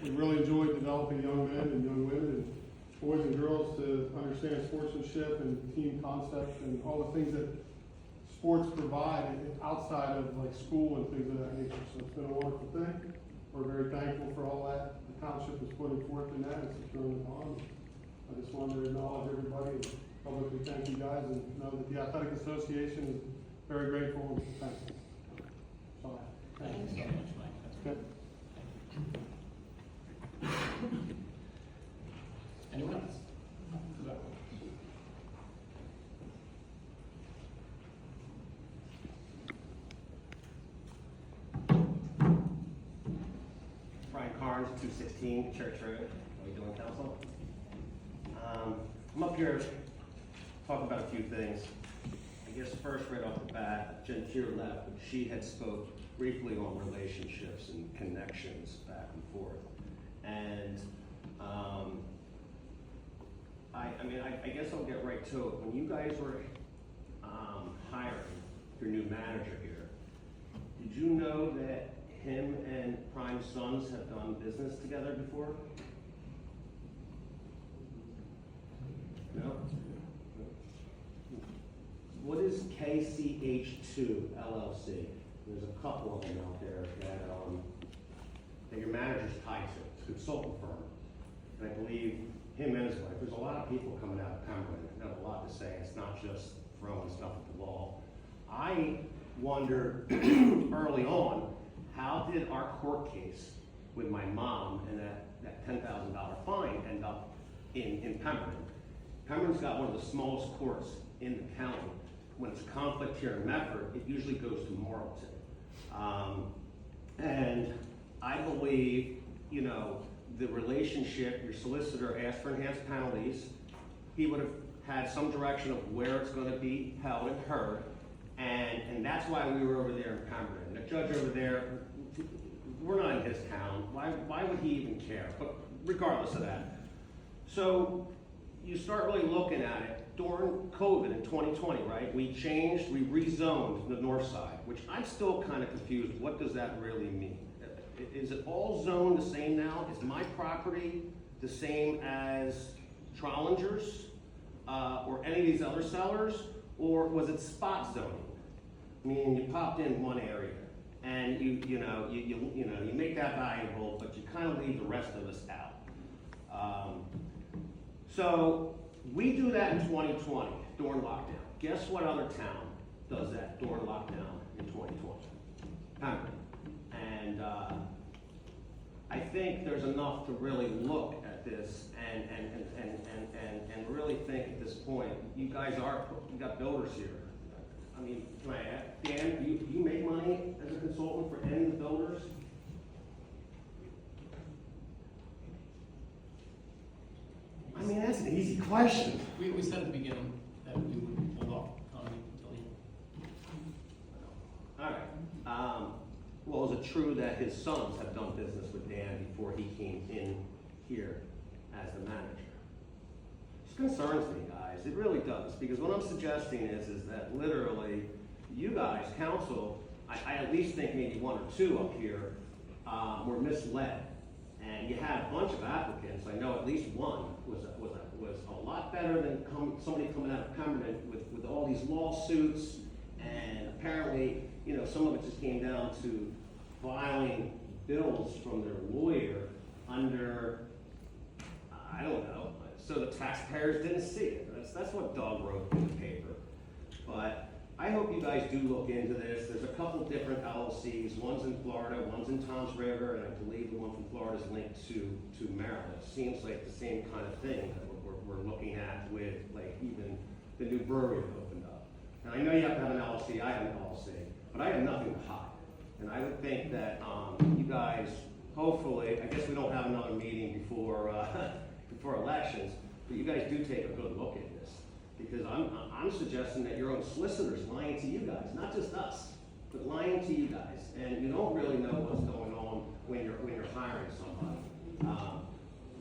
we've really enjoyed developing young men and young women and boys and girls to understand sportsmanship and team concepts and all the things that sports provide outside of like school and things of that nature. So it's been a wonderful thing. We're very thankful for all that the township is putting forth in that and securing the bond. I just wanted to acknowledge everybody and publicly thank you guys and know that the Athletic Association is very grateful and thankful. Barnes, 216 Church Road. How are you doing, council? I'm up here to talk about a few things. I guess first, right off the bat, Jen Tier left, but she had spoke briefly on relationships and connections back and forth. And I guess I'll get right to it. When you guys were hiring your new manager here, did you know that him and Prime Sons have done business together before? No? What is KCH2 LLC? There's a couple of them out there that your manager's tied to. It's a consultant firm. And I believe him and his wife, there's a lot of people coming out of Pembroke that have a lot to say. It's not just throwing stuff at the wall. I wondered early on, how did our court case with my mom and that $10,000 fine end up in Pembroke? Pembroke's got one of the smallest courts in the county. When it's a conflict here in Medford, it usually goes to Marlton. And I believe, the relationship, your solicitor asked for enhanced penalties. He would have had some direction of where it's going to be held and heard. And that's why we were over there in Pembroke. The judge over there, we're not in his town. Why would he even care? But regardless of that. So you start really looking at it during COVID in 2020, right? We rezoned the north side, which I'm still kind of confused. What does that really mean? Is it all zoned the same now? Is my property the same as Trollinger's or any of these other sellers? Or was it spot zoning? Meaning you popped in one area and you make that valuable, but you kind of leave the rest of us out. So we do that in 2020 during lockdown. Guess what other town does that during lockdown in 2020? Pembroke. And I think there's enough to really look at this and really think at this point. You got builders here. I mean, can I ask, Dan, do you make money as a consultant for any of the builders? I mean, that's an easy question. We said at the beginning that we would hold off commenting until the All right. Well, is it true that his sons have done business with Dan before he came in here as the manager? This concerns me, guys. It really does. Because what I'm suggesting is that literally, you guys, council, I at least think maybe one or two up here were misled. And you had a bunch of applicants. I know at least one was a lot better than somebody coming out of Pembroke with all these lawsuits. And apparently, some of it just came down to filing bills from their lawyer under, I don't know, so the taxpayers didn't see it. That's what Doug wrote in the paper. But I hope you guys do look into this. There's a couple different LLCs. One's in Florida, one's in Toms River, and I believe the one from Florida is linked to Maryland. It seems like the same kind of thing that we're looking at with like even the new brewery that opened up. And I know you have to have an LLC. I have an LLC, but I have nothing to hide. And I would think that you guys, hopefully, I guess we don't have another meeting before before elections, but you guys do take a good look at this. Because I'm suggesting that your own solicitor's lying to you guys, not just us, but lying to you guys. And you don't really know what's going on when you're hiring somebody.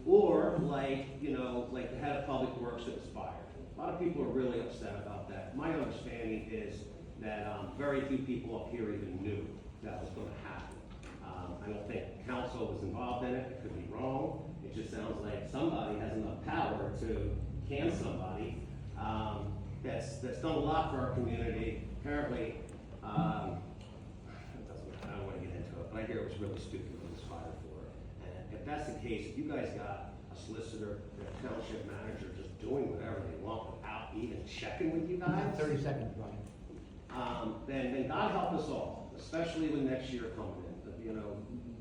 Or like the head of public works at Aspire. A lot of people are really upset about that. My understanding is that very few people up here even knew that was going to happen. I don't think council was involved in it. It could be wrong. It just sounds like somebody has enough power to can somebody that's done a lot for our community. Apparently, I don't want to get into it, but I hear it was really stupid when it was fired for it. And if that's the case, if you guys got a solicitor and a township manager just doing whatever they want without even checking with you guys, 30 seconds, Brian. then God help us all, especially with next year coming in.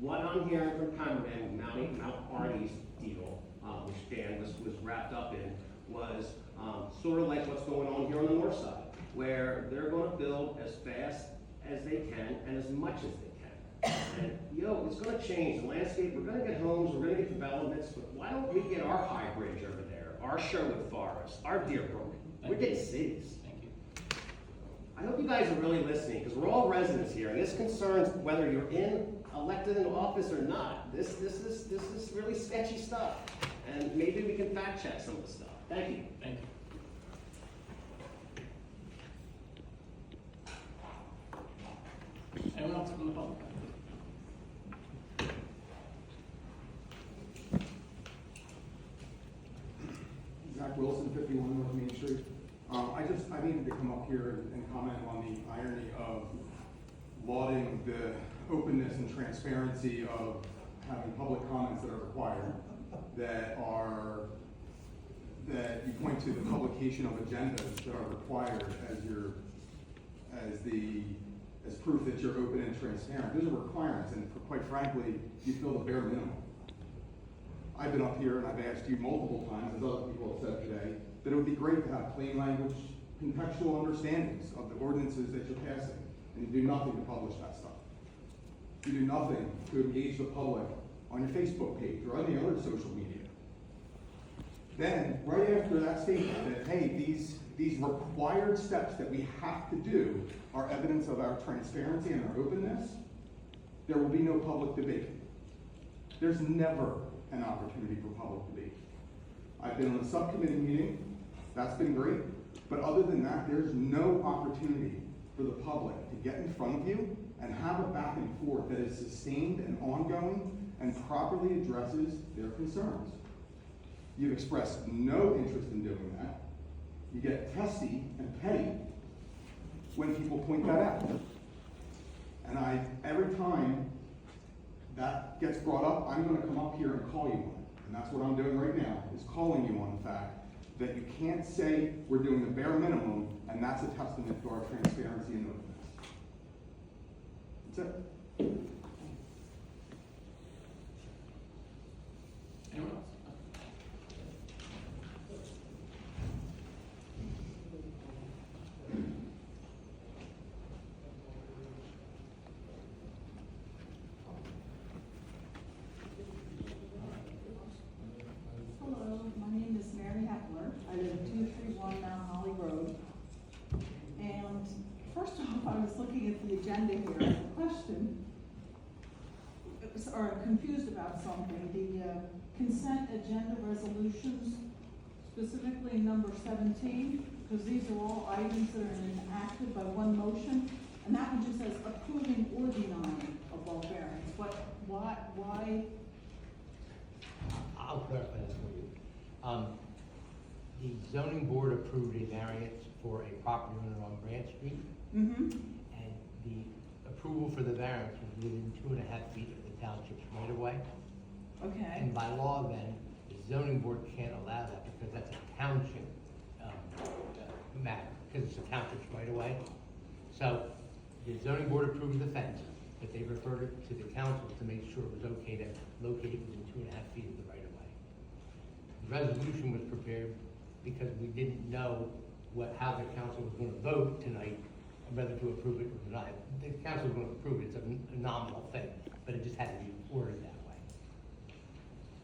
What I'm hearing from Waterman, Mount Artie's deal, which Dan was wrapped up in, was sort of like what's going on here on the north side, where they're going to build as fast as they can and as much as they can. And, it's gonna change, the landscape, we're gonna get homes, we're gonna get developments, but why don't we get our High Bridge over there, our Sherwood Forest, our Deerbrook? We're getting cities. Thank you. I hope you guys are really listening, because we're all residents here, and this concerns whether you're elected in office or not. This is really sketchy stuff, and maybe we can fact check some of the stuff. Thank you. Thank you. Anyone else from the public? Zach Wilson, 51 North Main Street. I needed to come up here and comment on the irony of lauding the openness and transparency of having public comments that are required, that you point to the publication of agendas that are required as proof that you're open and transparent. Those are requirements, and quite frankly, you feel the bare minimum. I've been up here and I've asked you multiple times, as other people have said today, that it would be great to have plain language, contextual understandings of the ordinances that you're passing, and you do nothing to publish that stuff. You do nothing to engage the public on your Facebook page or any other social media. Then, right after that statement that, hey, these required steps that we have to do are evidence of our transparency and our openness, there will be no public debate. There's never an opportunity for public debate. I've been on a subcommittee meeting, that's been great, but other than that, there's no opportunity for the public to get in front of you and have a back and forth that is sustained and ongoing and properly addresses their concerns. You've expressed no interest in doing that. You get testy and petty when people point that out. And every time that gets brought up, I'm going to come up here and call you on it. And that's what I'm doing right now, is calling you on the fact that you can't say we're doing the bare minimum, and that's a testament to our transparency and openness. That's it. Anyone else? Hello, my name is Mary Hepler. I live at 231 Mount Holly Road. And first off, I was looking at the agenda here. I have a question. Or confused about something. The consent agenda resolutions, specifically number 17, because these are all items that are enacted by one motion, and that one just says approving or denying a bulk variance. Why? I'll clarify this for you. The zoning board approved a variance for a property owner on Grant Street. Mm-hmm. And the approval for the variance was within 2.5 feet of the township's right of way. Okay. And by law then, the zoning board can't allow that because that's a township matter, because it's a township's right of way. So the zoning board approved the fence, but they referred it to the council to make sure it was okay to locate it within 2.5 feet of the right of way. The resolution was prepared because we didn't know how the council was going to vote tonight, whether to approve it or deny it. The council was going to approve it, it's a nominal thing, but it just had to be worded that way.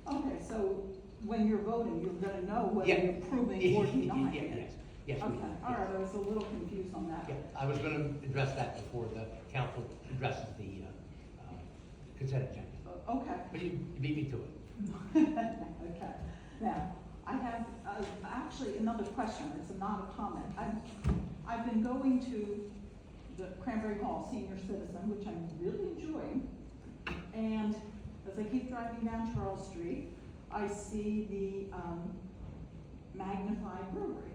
Okay, so when you're voting, you're gonna know whether you're approving or denying it? Yes. Okay, all right, I was a little confused on that. Yeah, I was going to address that before the council addresses the consent agenda. Okay. But you beat me to it. Okay, now, I have actually another question, it's not a comment. I've been going to the Cranberry Hall Senior Citizen, which I'm really enjoying, and as I keep driving down Charles Street, I see the Magnified Brewery.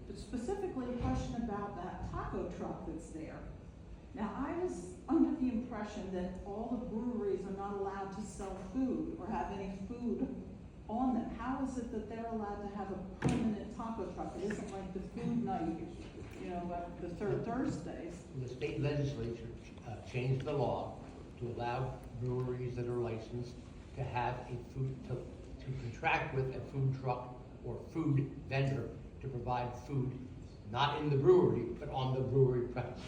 But specifically a question about that taco truck that's there. Now, I was under the impression that all the breweries are not allowed to sell food or have any food on them. How is it that they're allowed to have a permanent taco truck? It isn't like the food night, like the third Thursdays. The state legislature changed the law to allow breweries that are licensed to have a food, to contract with a food truck or food vendor to provide food, not in the brewery, but on the brewery premises.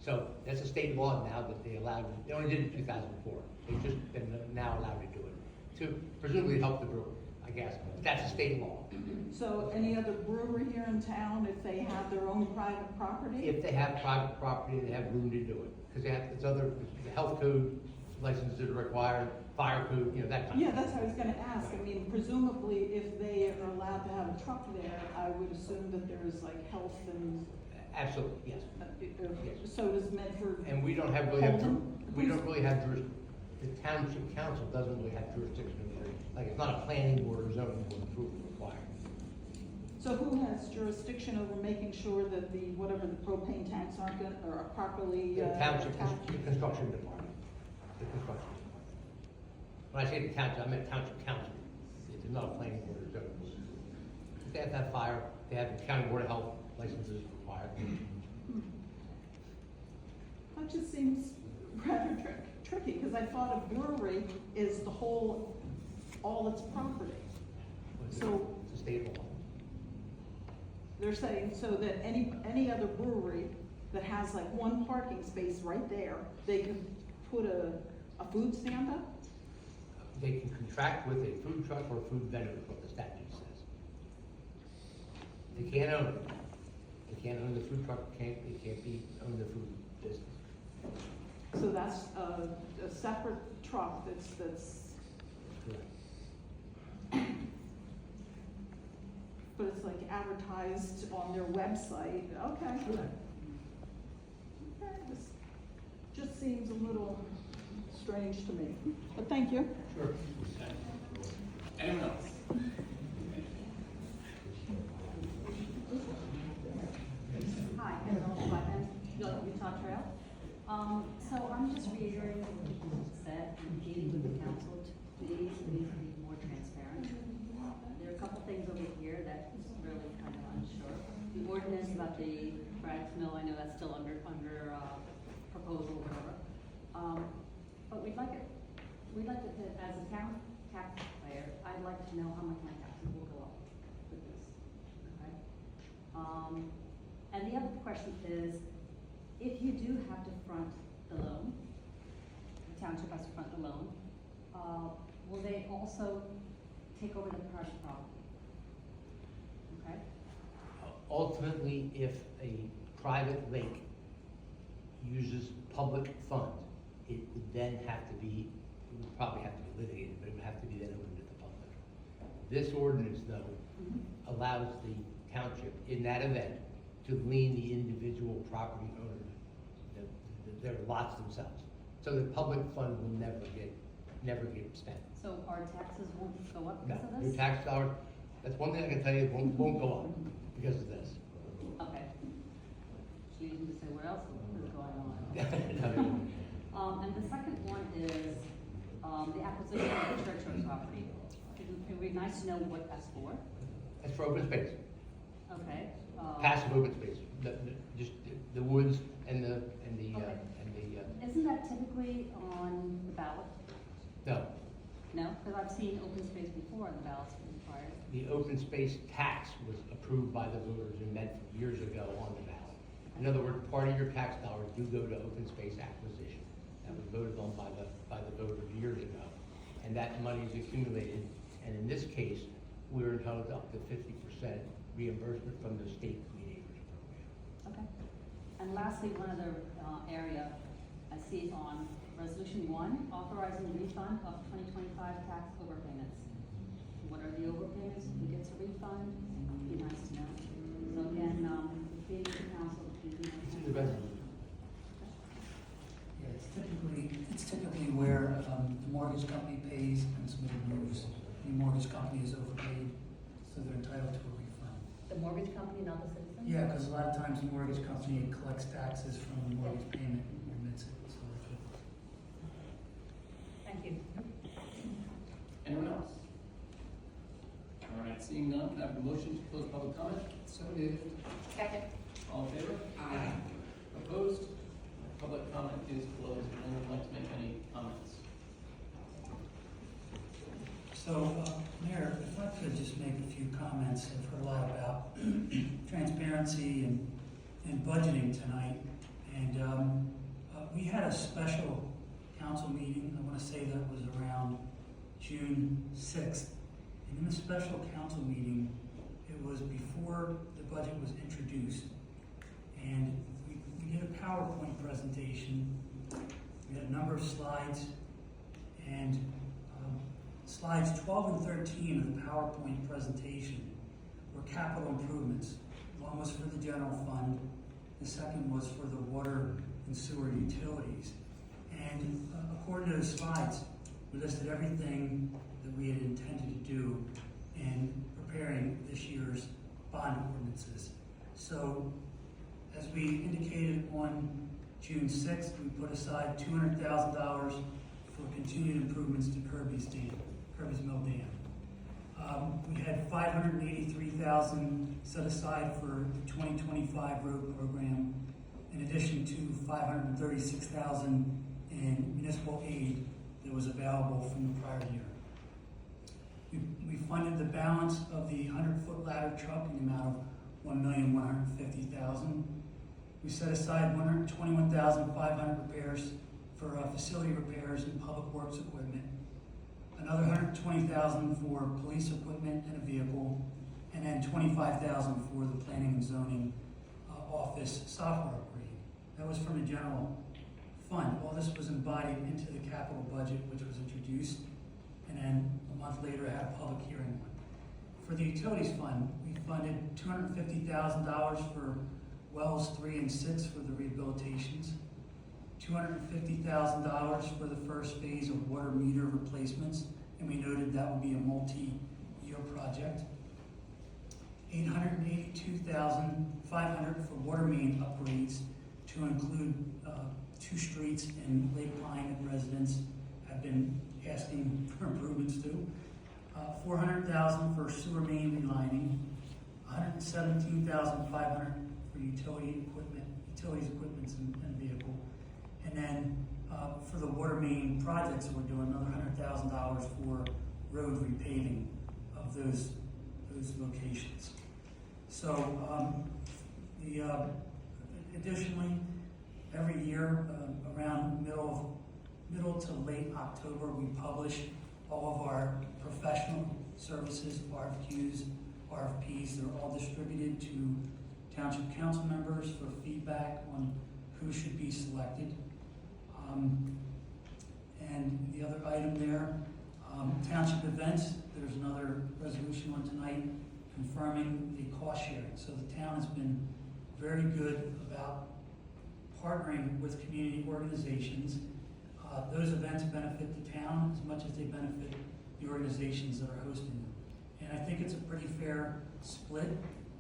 So that's a state law now that they allowed, they only did it in 2004. They've just been now allowed to do it, to presumably help the brewer, I guess. But that's a state law. So any other brewery here in town, if they have their own private property? If they have private property, they have room to do it. Because they have, it's other, the health code licenses that are required, fire code, you know, that kind of Yeah, thing. that's what I was gonna ask. I mean, presumably, if they are allowed to have a truck there, I would assume that there is like health and, Absolutely, yes. so does Medford? And we don't have really have, we don't really have the township council doesn't really have jurisdiction over it. Like, it's not a planning board or zoning board approval required. So who has jurisdiction over making sure that the, whatever the propane tanks aren't gonna, or are properly? The township, the construction department, the construction department. When I say the township, I meant township council. It's not a planning board or zoning board. They have to have fire, they have the county board of health licenses required. That just seems rather tricky, because I thought a brewery is the whole, all its property. So It's a state law. they're saying so that any other brewery that has like one parking space right there, they can put a food stand up? They can contract with a food truck or a food vendor, is what the statute says. They can't own it. They can't own the food truck, they can't be own the food business. So that's a separate truck that's, Correct. but it's like advertised on their website, okay. Okay, this just seems a little strange to me, but thank you. Sure. Anyone else? Hi, Annabelle Waterman, Utah Trail. So I'm just reiterating what people have said and pleading with the council to please be more transparent. There are a couple things over here that is really kind of unsure. The ordinance about the frags mill, I know that's still under proposal or whatever. But we'd like it, as a town taxpayer, I'd like to know how much my taxes will go up with this, okay? And the other question is, if you do have to front the loan, the township has to front the loan, will they also take over the private property? Okay? Ultimately, if a private lake uses public funds, it would then have to be, it would probably have to be litigated, but it would have to be then open to the public. This ordinance, though, allows the township, in that event, to lien the individual property owners, their lots themselves. So the public fund will never get spent. So our taxes won't go up No, because of your this? tax dollar, that's one thing I can tell you, won't go up because of this. Okay. So you need to say what else is going on. No. And the second one is, the acquisition of the church property. It would be nice to know what that's for. That's for open space, Okay. passive open space, just the woods and the, Isn't that typically on the ballot? no. No? Because I've seen open space before on the ballots required. The open space tax was approved by the voters in Medford years ago on the ballot. In other words, part of your tax dollars do go to open space acquisition. That was voted on by the voters years ago. And that money is accumulated, and in this case, we're entitled to up to 50% reimbursement from the state clean acres program. Okay. And lastly, one other area I see on Resolution 1, authorizing refund of 2025 tax overpayments. What are the overpayments? Who gets a refund? It'd be nice to know. So again, being the council, please. It's in the resolution. Yeah, it's typically where the mortgage company pays and somebody moves. The mortgage company is overpaid, so they're entitled to a refund. The mortgage company, not the citizen? Yeah, because a lot of times the mortgage company collects taxes from the mortgage payment and remits it, so that's what. Thank you. Anyone else? All right, seeing none, can I have a motion to close public comment? So moved. Second. All in favor? Aye. Opposed? Public comment is closed. Would anyone like to make any comments? So, Mayor, if I could just make a few comments. I've heard a lot about transparency and budgeting tonight. And we had a special council meeting, I want to say that was around June 6th. And in the special council meeting, it was before the budget was introduced. And we did a PowerPoint presentation. We had a number of slides. And slides 12 and 13 of the PowerPoint presentation were capital improvements. One was for the general fund. The second was for the water and sewer utilities. And according to those slides, we listed everything that we had intended to do in preparing this year's bond ordinances. So, as we indicated on June 6th, we put aside $200,000 for continued improvements to Kirby's Mill Dam. We had $583,000 set aside for the 2025 road program, in addition to $536,000 in municipal aid that was available from the prior year. We funded the balance of the 100-foot ladder truck in the amount of $1,150,000. We set aside $121,500 repairs for facility repairs and public works equipment, another $120,000 for police equipment and a vehicle, and then $25,000 for the planning and zoning office software upgrade. That was from the general fund. All this was embodied into the capital budget, which was introduced, and then a month later I had a public hearing one. For the utilities fund, we funded $250,000 for wells 3 and 6 for the rehabilitations, $250,000 for the first phase of water meter replacements, and we noted that would be a multi-year project. $882,500 for water main upgrades to include 2 streets in Lake Pine that residents have been asking for improvements to. $400,000 for sewer main relining, $117,500 for utilities equipment and vehicle, and then for the water main projects that we're doing, another $100,000 for road repaving of those locations. So additionally, every year around middle to late October, we publish all of our professional services, RFQs, RFPs. They're all distributed to township council members for feedback on who should be selected. And the other item there, township events, there's another resolution on tonight confirming the cost sharing. So the town has been very good about partnering with community organizations. Those events benefit the town as much as they benefit the organizations that are hosting them. And I think it's a pretty fair split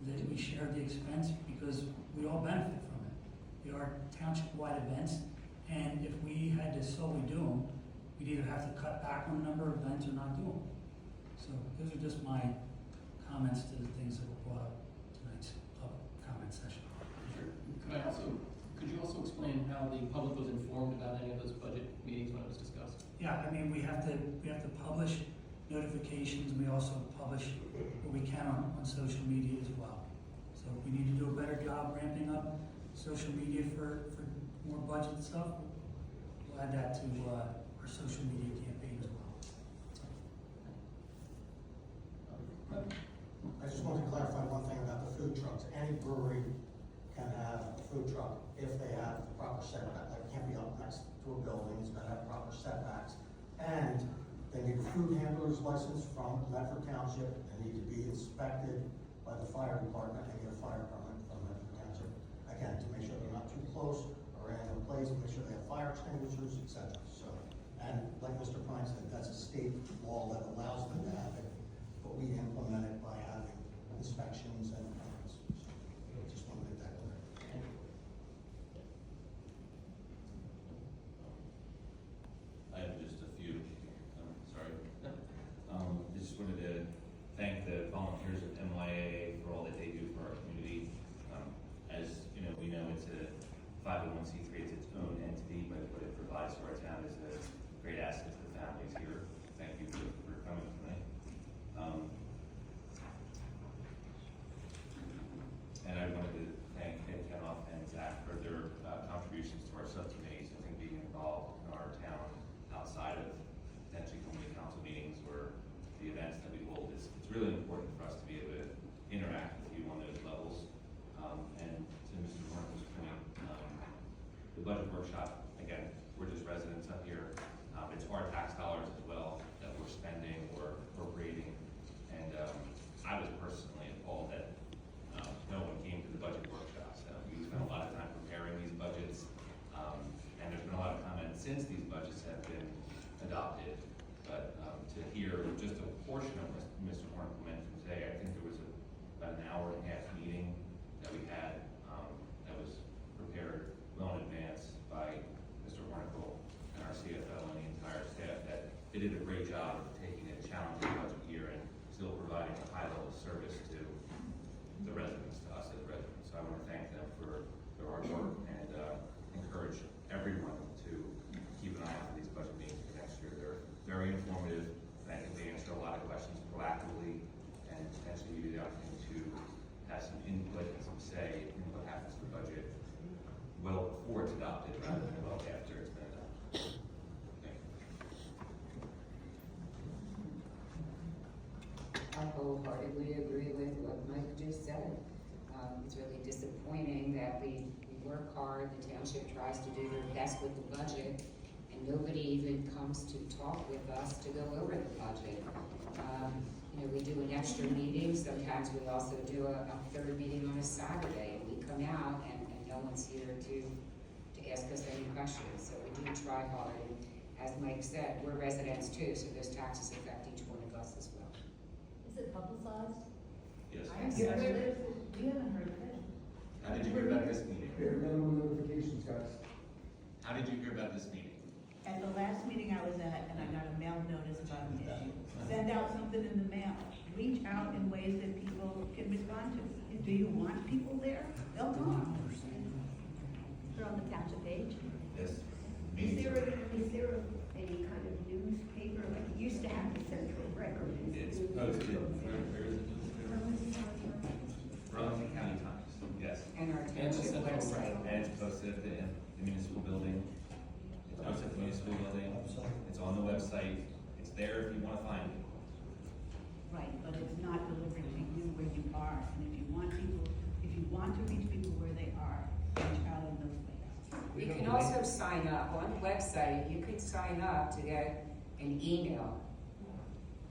that we share the expense because we all benefit from it. They are township-wide events, and if we had to solely do them, we'd either have to cut back on the number of events or not do them. So those are just my comments to the things that were brought up tonight's public comment session. Could you also explain how the public was informed about any of those budget meetings when it was discussed? Yeah, I mean, we have to publish notifications. We also publish what we can on social media as well. So if we need to do a better job ramping up social media for more budget stuff, we'll add that to our social media campaign as well. I just wanted to clarify one thing about the food trucks. Any brewery can have a food truck if they have the proper setback. It can't be up next to a building, it's gotta have proper setbacks. And they need a food handler's license from Medford Township, they need to be inspected by the fire department, and get a fire permit from Medford Township. Again, to make sure they're not too close or in a place, make sure they have fire extinguishers, etc. So, and like Mr. Pine said, that's a state law that allows them to have it, but we implement it by having inspections and permits. So, just want to make that clear. I have just a few, sorry. I just wanted to thank the volunteers at MYA for all that they do for our community. As you know, we know it's a 501c3, it's its own entity, but what it provides for our town is a great asset to the families here. Thank you for coming tonight. up here. It's our tax dollars as well that we're spending or appropriating. And I was personally appalled that no one came to the budget workshops. We spent a lot of time preparing these budgets, and there's been a lot of comments since these budgets have been adopted. But to hear just a portion of what Mr. Horn mentioned today, I think there was about an hour and a half meeting that we had that was prepared well in advance by Mr. Hornicle and our CFO and the entire staff, that they did a great job of taking a challenging budget year and still providing a high level of service to the residents, to us as residents. So I want to thank them for their hard work and encourage everyone to keep an eye out for these budget meetings for next year. They're very informative, and I think they answer a lot of questions proactively and potentially give you the opportunity to have some input and some say in what happens to the budget well before it's adopted rather than well after it's been adopted. Thank you. I wholeheartedly agree with what Mike just said. It's really disappointing that we work hard, the township tries to do their best with the budget, and nobody even comes to talk with us to go over the budget. We do an extra meeting, sometimes we also do a third meeting on a Saturday, and we come out and no one's here to ask us any questions, so we do try hard, and as Mike said, we're residents too, so those taxes affect each one of us as well. Is it publicized? Yes. We haven't heard of it. How did you hear about this meeting? Minimum notifications, guys. How did you hear about this meeting? At the last meeting I was at, and I got a mail notice about an issue, send out something in the mail, reach out in ways that people can respond to. Do you want people there? They'll come. Put it on the township page. Yes. Is there any kind of newspaper, like it used to have the Central Record? It's posted, where is it? Burlington County Times, yes. And our township website. And it's posted at the municipal building. It's posted at the municipal building. It's on the website. It's there if you want to find it. Right, but it's not delivered to you where you are. And if you want to reach people where they are, reach out in those ways. You can also sign up on the website. You can sign up to get an email.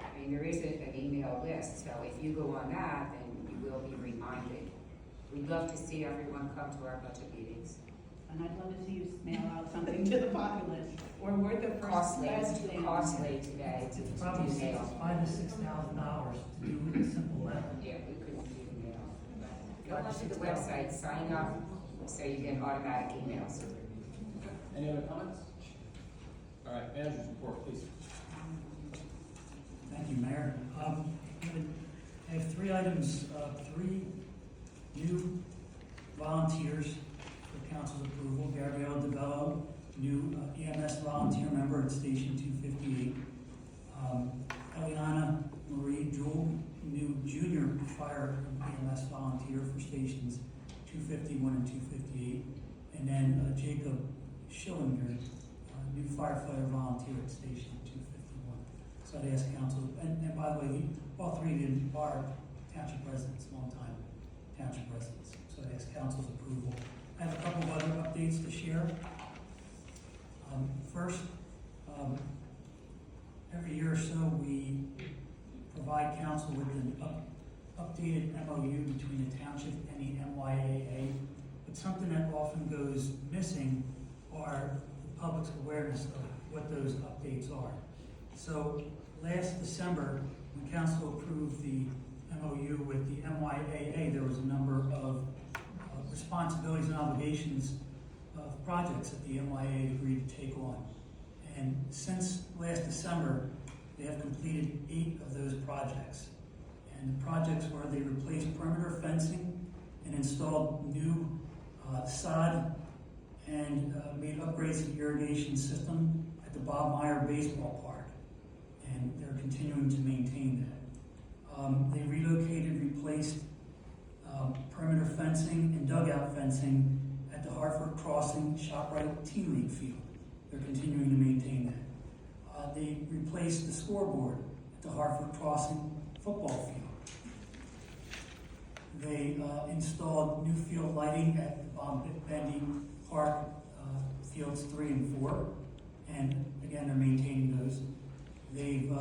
I mean, there is an email list, so if you go on that, then you will be reminded. We'd love to see everyone come to our budget meetings. And I'd love to see you mail out something to the populace, or we're the first. Costly, it's too costly today to Probably do mail. $5,000 to $6,000 to do a simple letter. Yeah, we couldn't do mail. But go onto the website, sign up, so you get automatic emails. Any other comments? All right, manager's report, please. Thank you, Mayor. I have 3 items, 3 new volunteers for council's approval. Gabrielle DeBello, new EMS volunteer member at Station 258. Eliana Marie Jewell, new junior fire EMS volunteer for Stations 251 and 258. And then Jacob Schillinger, new firefighter volunteer at Station 251. So I'd ask council, and by the way, all 3 of them are township residents, long-time township residents. So I'd ask council's approval. I have a couple of other updates to share. First, every year or so, we provide council with an updated MOU between the township and the MYAA. But something that often goes missing are the public's awareness of what those updates are. So last December, when council approved the MOU with the MYAA, there was a number of responsibilities and obligations of projects that the MYAA agreed to take on. And since last December, they have completed 8 of those projects. And the projects were they replaced perimeter fencing and installed new sod and made upgrades to the irrigation system at the Bob Meyer Baseball Park. And they're continuing to maintain that. They relocated, replaced perimeter fencing and dugout fencing at the Hartford Crossing ShopRite Teen League field. They're continuing to maintain that. They replaced the scoreboard at the Hartford Crossing football field. They installed new field lighting at the Bob Bendy Park fields 3 and 4. and again, they're maintaining those. They've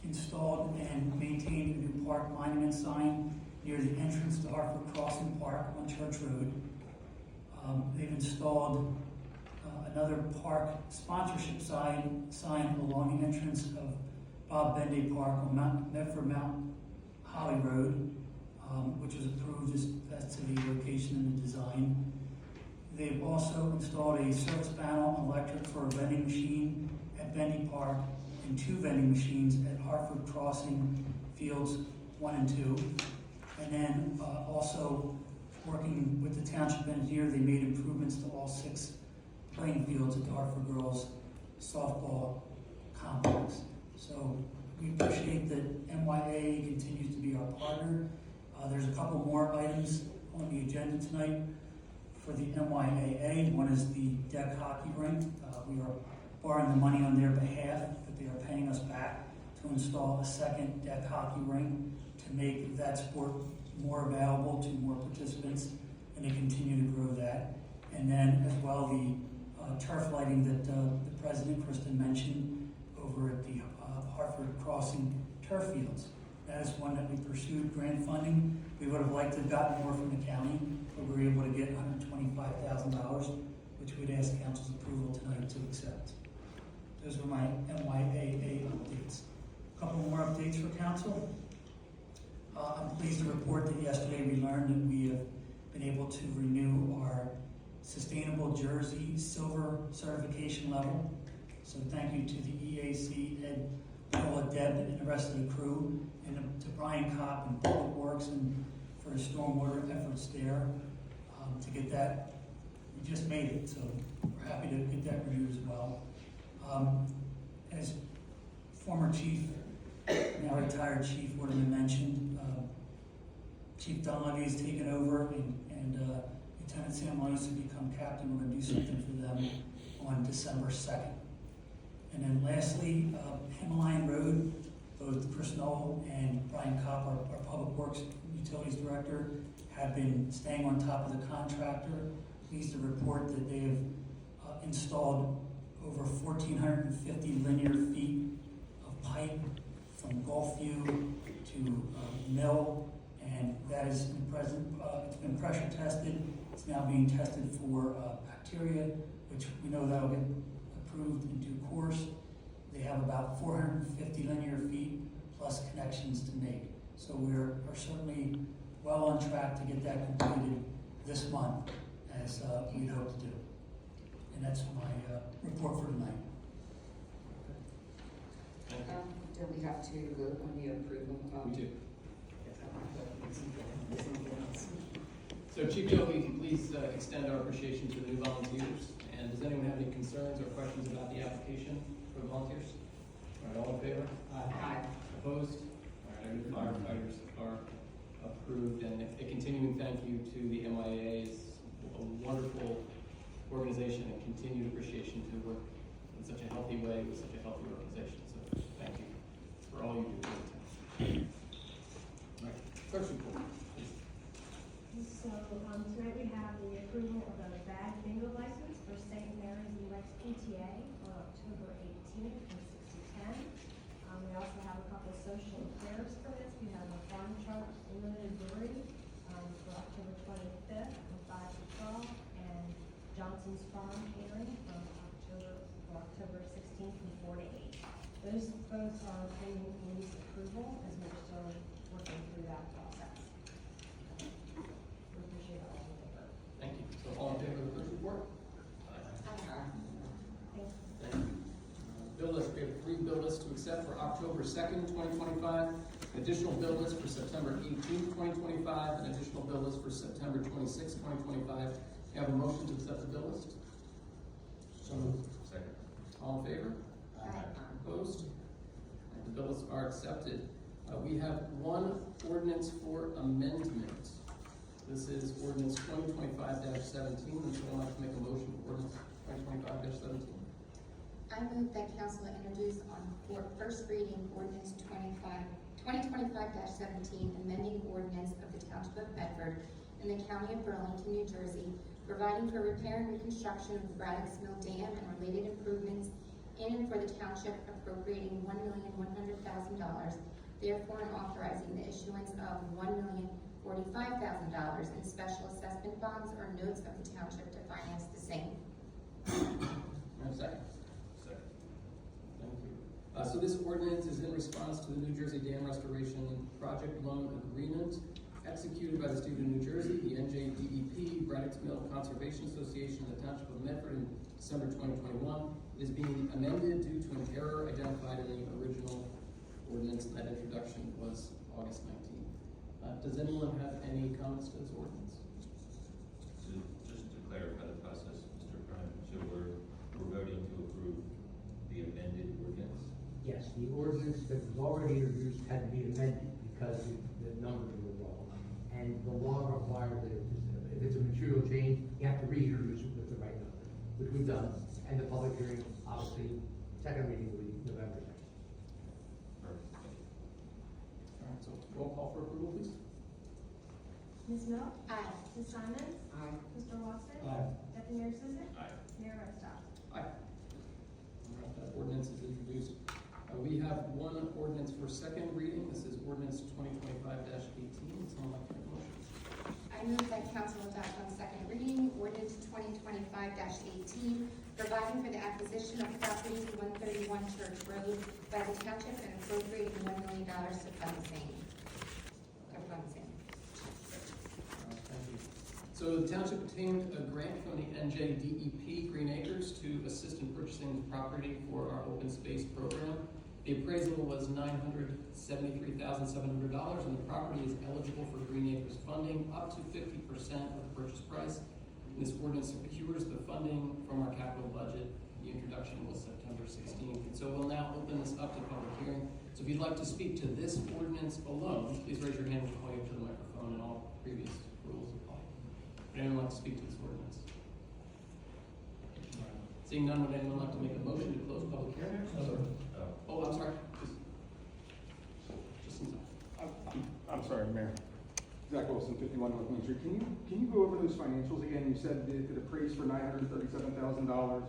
installed and maintained a new park monument sign near the entrance to Hartford Crossing Park on Church Road. They've installed another park sponsorship sign along the entrance of Bob Benday Park on Medford Mount Holly Road, which was approved as to the location and the design. They've also installed a service panel and electric for a vending machine at Bendy Park and 2 vending machines at Hartford Crossing Fields 1 and 2. And then also working with the township engineer, they made improvements to all 6 playing fields at the Hartford Girls softball complex. So we appreciate that MYA continues to be our partner. There's a couple more items on the agenda tonight for the MYAA. One is the deck hockey rink. We are borrowing the money on their behalf, but they are paying us back to install a second deck hockey rink to make that sport more available to more participants, and to continue to grow that. And then as well, the turf lighting that the President, Kristen, mentioned over at the Hartford Crossing turf fields. That is one that we pursued grant funding. We would have liked to have gotten more from the county, but we were able to get $125,000, which we'd ask council's approval tonight to accept. Those are my MYAA updates. A couple more updates for council. I'm pleased to report that yesterday we learned that we have been able to renew our Sustainable Jersey Silver certification level. So thank you to the EAC, Ed, Paula, Deb, and the rest of the crew, and to Brian Kopp and Public Works and for his stormwater efforts there to get that. We just made it, so we're happy to get that renewed as well. As former chief, now retired Chief Waterman mentioned, Chief Dunleavy has taken over, and Lieutenant Sam Lyons has become captain. We're going to do something for them on December 2nd. And then lastly, Himalayan Road, both Chris Knoll and Brian Kopp, our Public Works Utilities Director, have been staying on top of the contractor. Pleased to report that they have installed over 1,450 linear feet of pipe from Gulfview to Mill, and that is it's been pressure tested. It's now being tested for bacteria, which we know that'll get approved in due course. They have about 450 linear feet plus connections to make. So we're certainly well on track to get that completed this month, as we'd hope to do. And that's my report for tonight. Do we have to vote on the approval of? We do. So Chief Joe, if you please extend our appreciation to the new volunteers. And does anyone have any concerns or questions about the application for the volunteers? All right, all in favor? Aye. Opposed? All right, our new firefighters are approved. And a continuing thank you to the MIA. It's a wonderful organization, and continued appreciation to work in such a healthy way with such a healthy organization. So thank you for all you do for the town. All right, clerk's report, please. So tonight we have the approval of the bag bingo license for St. Mary's Elect PTA on October 18th from 6 to 10. We also have a couple social affairs permits. We have a farm truck limited brewery for October 25th from 5 to 12, and Johnson's Farm Catering from October 16th from 4 to 8. Those both are pending police approval as we're still working through that process. We appreciate all in favor. Thank you. So all in favor of the clerk's report? Thank you. Bill list, we have 3 bill lists to accept for October 2nd, 2025, additional bill list for September 18th, 2025, and additional bill list for September 26th, 2025. You have a motion to accept the bill list? So moved. Second. All in favor? Aye. Opposed? And the bills are accepted. We have one ordinance for amendment. This is ordinance 2025-17. Would you like to make a motion for ordinance 2025-17? I move that council introduce on first reading ordinance 2025-17, amending ordinance of the Township of Medford in the County of Burlington, New Jersey, providing for repair and reconstruction of the Braddock's Mill Dam and related improvements in and for the township appropriating $1,100,000, therefore and authorizing the issuance of $1,045,000 in special assessment bonds or notes of the township to finance the same. Second. Second. Thank you. So this ordinance is in response to the New Jersey Dam Restoration Project Loan Agreement executed by the state of New Jersey, the NJDEP, Braddock's Mill Conservation Association, and the Township of Medford in December 2021. It is being amended due to an error identified in the original ordinance, and that introduction was August 19th. Does anyone have any comments to this ordinance? So just to clarify the process, Mr. Prime, so we're voting to approve the amended ordinance? Yes, the ordinance that was already introduced had to be amended because the numbers were wrong. And the law requires that if it's a material change, you have to reintroduce it with the right number, which we've done. And the public hearing, obviously, second reading will be November 2nd. Perfect. All right, so roll call for approval, please. Ms. Mill? Aye. Ms. Simon? Aye. Mr. Lawson? Aye. Deputy Mayor Susan? Aye. Mayor Redstock? Aye. All right, that ordinance is introduced. We have one ordinance for second reading. This is ordinance 2025-18. Someone like to make a motion? I move that council adopt on second reading ordinance 2025-18, providing for the acquisition of property 131 Church Road by the township and appropriating $1 million to fund the same. Thank you. So the township obtained a grant from the NJDEP Green Acres to assist in purchasing property for our open space program. The appraisal was $973,700, and the property is eligible for Green Acres funding up to 50% of the purchase price. And this ordinance secures the funding from our capital budget. The introduction was September 16th. And so we'll now open this up to public hearing. So if you'd like to speak to this ordinance alone, please raise your hand and point to the microphone, and all previous rules apply. Would anyone like to speak to this ordinance? Seeing none, would anyone like to make a motion to close public hearing? Oh, I'm sorry. Just in time. I'm sorry, Mayor. Zach Wilson, 51 North Main Street. Can you go over those financials again? You said that it appraised for $937,000.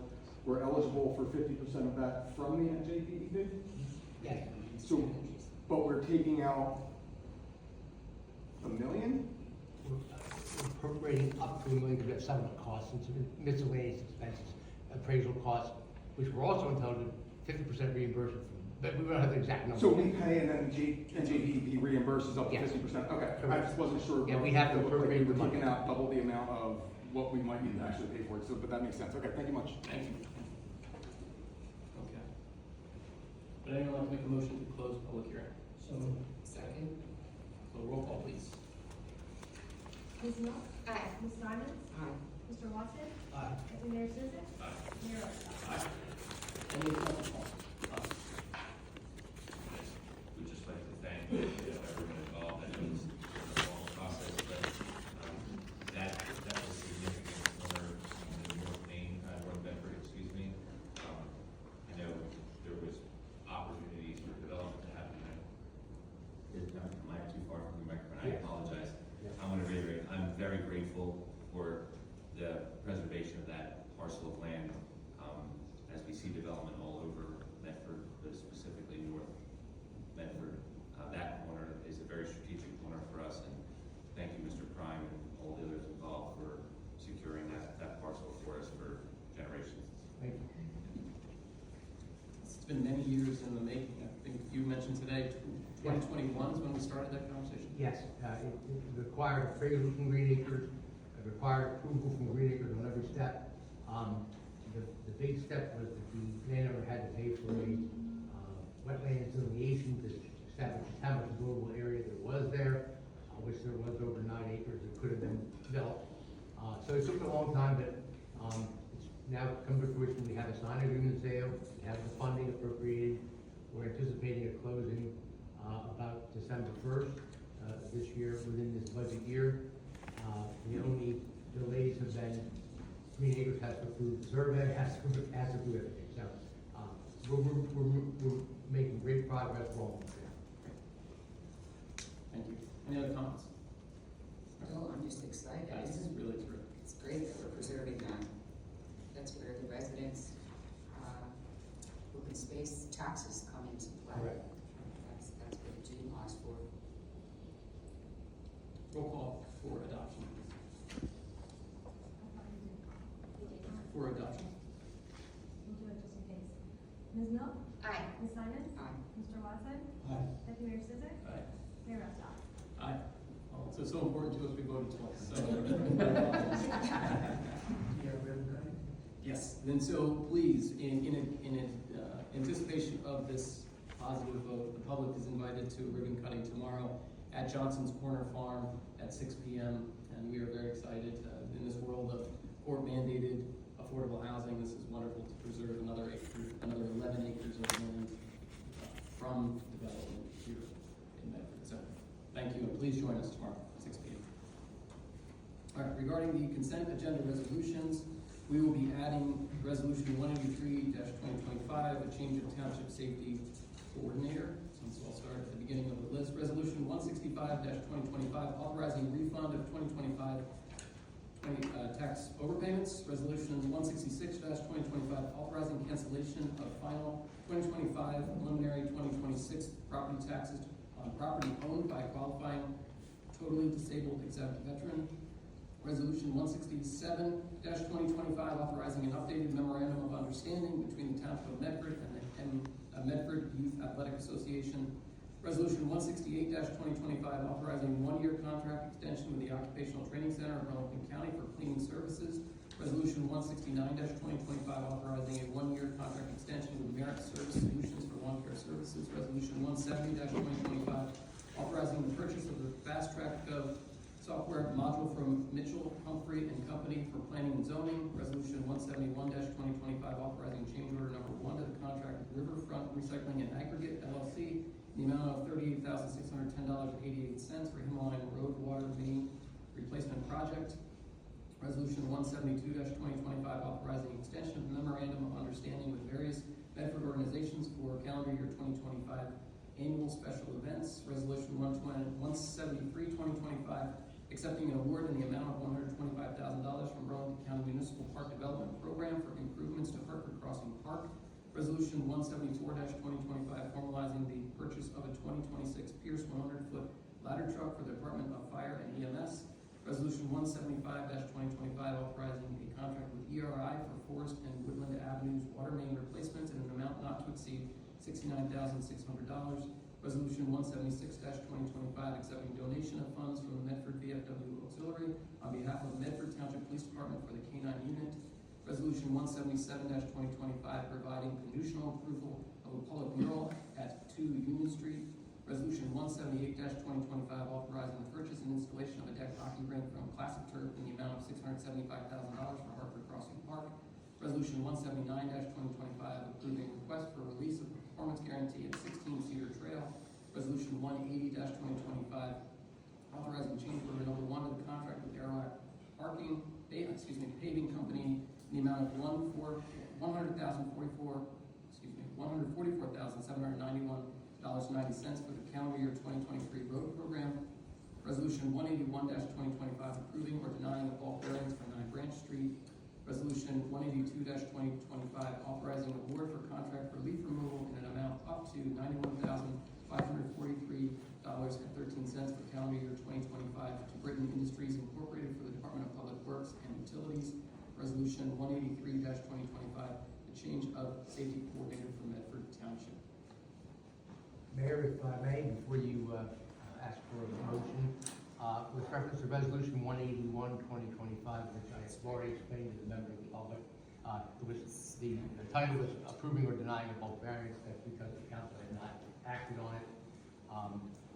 We're eligible for 50% of that from the NJDEP? Yes. So, but we're taking out $1 million? We're appropriating up to $1 million to get some of the costs and some miscellaneous expenses, appraisal costs, which we're also entitled to 50% reimbursement from, but we don't have the exact number. So we pay and then NJDEP reimburses up to Yes. 50%? Okay, I Correct. just wasn't sure. Yeah, we have to It looked like appropriate we were the money. taking out double the amount of what we might need to actually pay for it, so, but that makes sense. Okay, thank you much. Thank you. Okay. Would anyone like to make a motion to close public hearing? So, Second. So roll call, please. Ms. Mill? Aye. Ms. Simon? Aye. Mr. Lawson? aye. Deputy Mayor Susan? Aye. Mayor Redstock? Aye. Any council comments? We'd just like to thank everyone involved. I know it's a long process, but that was significant for the North Bedford, excuse me. I know there was opportunities for development to happen. Am I too far from the microphone? I apologize. I want to reiterate, I'm very grateful for the preservation of that parcel of land as we see development all over Medford, but specifically North Medford. That corner is a very strategic corner for us, and thank you, Mr. Prime, and all the others involved for securing that parcel for us for generations. Thank you. It's been many years in the making. I think you mentioned today, 2021 is when we started that conversation. Yes, it required appraisal from Green Acres, it required approval from Green Acres on every step. The big step was that the landowner had to pay for a wetland delineation to establish how much buildable area there was there, which there was over 9 acres that could have been developed. So it took a long time, but it's now come to fruition. We have a signed agreement sale, we have the funding appropriated. We're anticipating a closing about December 1st this year, within this budget year. The only delays have been Green Acres has to approve the survey, has to do everything. So we're making great progress along the way. Thank you. Any other comments? Well, I'm just excited. This is really terrific. It's great that we're preserving that. That's where the residents taxes come into play. Correct. That's what the June laws for. Roll call for adoption. For adoption. We'll do it just in case. Ms. Milk? Aye. Ms. Simon? Aye. Mr. Watson? Aye. Deputy Mayor Sizik? Aye. Mayor Rosstow? Aye. Well, it's so important to us, we voted twice, so. Yes, and so please, in anticipation of this positive vote, the public is invited to ribbon cutting tomorrow at Johnson's Corner Farm at 6 p.m. And we are very excited in this world of court mandated affordable housing. This is wonderful to preserve another 11 acres of land from development here in Medford. So thank you, and please join us tomorrow at 6 p.m. All right, regarding the consent agenda resolutions, we will be adding resolution 183-2025, a change of township safety coordinator. So I'll start at the beginning of the list. Resolution 165-2025, authorizing refund of 2025 tax overpayments. Resolution 166-2025, authorizing cancellation of final 2025 preliminary 2026 property taxes on property owned by qualifying totally disabled exempt veteran. Resolution 167-2025, authorizing an updated memorandum of understanding between the Township of Medford and the Medford Youth Athletic Association. Resolution 168-2025, authorizing a one-year contract extension with the Occupational Training Center of Burlington County for cleaning services. Resolution 169-2025, authorizing a one-year contract extension with Merit Service Solutions for lawn care services. Resolution 170-2025, authorizing the purchase of the Fast Track Gov software module from Mitchell, Humphrey and Company for planning and zoning. Resolution 171-2025, authorizing change order number 1 to the contract with Riverfront Recycling and Aggregate LLC in the amount of $38,610.88 for Himalayan Road Water Main Replacement Project. Resolution 172-2025, authorizing extension of memorandum of understanding with various Medford organizations for calendar year 2025 annual special events. Resolution 173-2025, accepting an award in the amount of $125,000 from Burlington County Municipal Park Development Program for improvements to Hartford Crossing Park. Resolution 174-2025, formalizing the purchase of a 2026 Pierce 100-foot ladder truck for the Department of Fire and EMS. Resolution 175-2025, authorizing a contract with ERI for Forest and Woodland Avenues water main replacements in an amount not to exceed $69,600. Resolution 176-2025, accepting donation of funds from the Medford VFW Auxiliary on behalf of Medford Township Police Department for the K-9 unit. Resolution 177-2025, providing conditional approval of a public mural at 2 Union Street. Resolution 178-2025, authorizing the purchase and installation of a deck hockey rink from Classic Turf in the amount of $675,000 for Hartford Crossing Park. Resolution 179-2025, approving request for release of performance guarantee at 16 Cedar Trail. Resolution 180-2025, authorizing change order number 1 to the contract with Airlock Paving Company in the amount of $144,791.90 for the calendar year 2023 road program. Resolution 181-2025, approving or denying a bulk variance for 9 Branch Street. Resolution 182-2025, authorizing award for contract for leaf removal in an amount up to $91,543.13 for calendar year 2025 to Britain Industries Incorporated for the Department of Public Works and Utilities. Resolution 183-2025, the change of safety coordinator for Medford Township. Mayor, if I may, before you ask for a motion, with reference to Resolution 181-2025, which I have already explained to the member of the public, the title was approving or denying a bulk variance. That's because the council had not acted on it.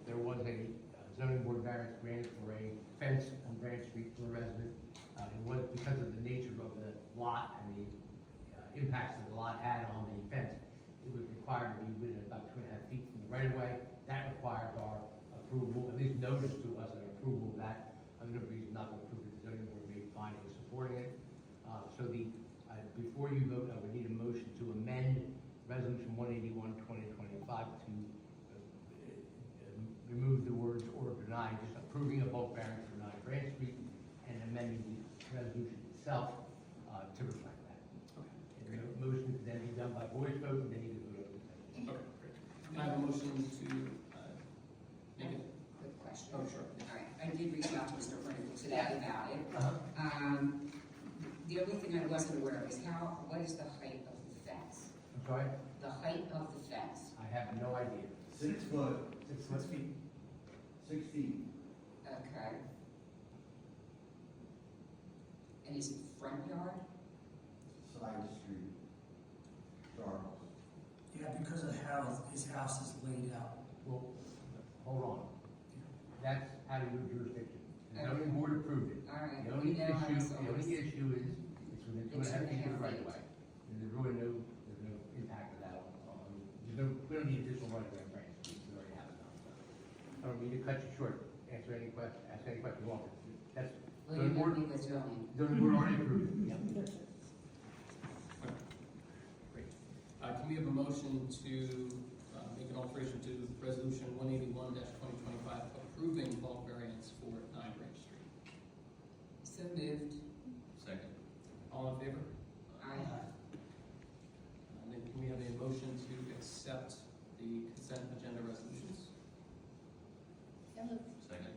There was a zoning board variance granted for a fence on Branch Street for a resident. It was because of the nature of the lot and the impacts that the lot had on the fence. It was required to be within about 2.5 feet from the right of way. That requires our approval, at least notice to us an approval of that. Under the reason not to approve it, the zoning board made findings supporting it. Before you vote, I would need a motion to amend Resolution 181-2025 to remove the words or deny, just approving a bulk variance for 9 Branch Street and amending the resolution itself to reflect that. Okay. And the motion can then be done by voice vote, and then you can vote on the motion to, make it? Quick question. Oh, sure. All right, I did reach out to Mr. Hornick today about it. The only thing I wasn't aware of is what is the height of the fence? I'm sorry? The height of the fence, I have no idea. 6 foot, 6 feet. 6 feet. okay? And is it front yard? Side street. Charles. Yeah, because of how his house is laid out. Well, hold on. That's out of your jurisdiction. The zoning board approved it. All right, The only we know how this issue always- is, it's within 2.5 feet of the right of way. And there's really there's no impact of that we don't need additional right of way variance, we already have it. I don't mean to cut you short, ask any question you want, but that's. Well, you know me with zoning. Zoning board already approved it. Yep. Great. Can we have a motion to make an alteration to Resolution 181-2025 approving bulk variance for 9 Branch Street? So moved. Second. All in favor? Aye. And then can we have a motion to accept the consent agenda resolutions? So moved. Second.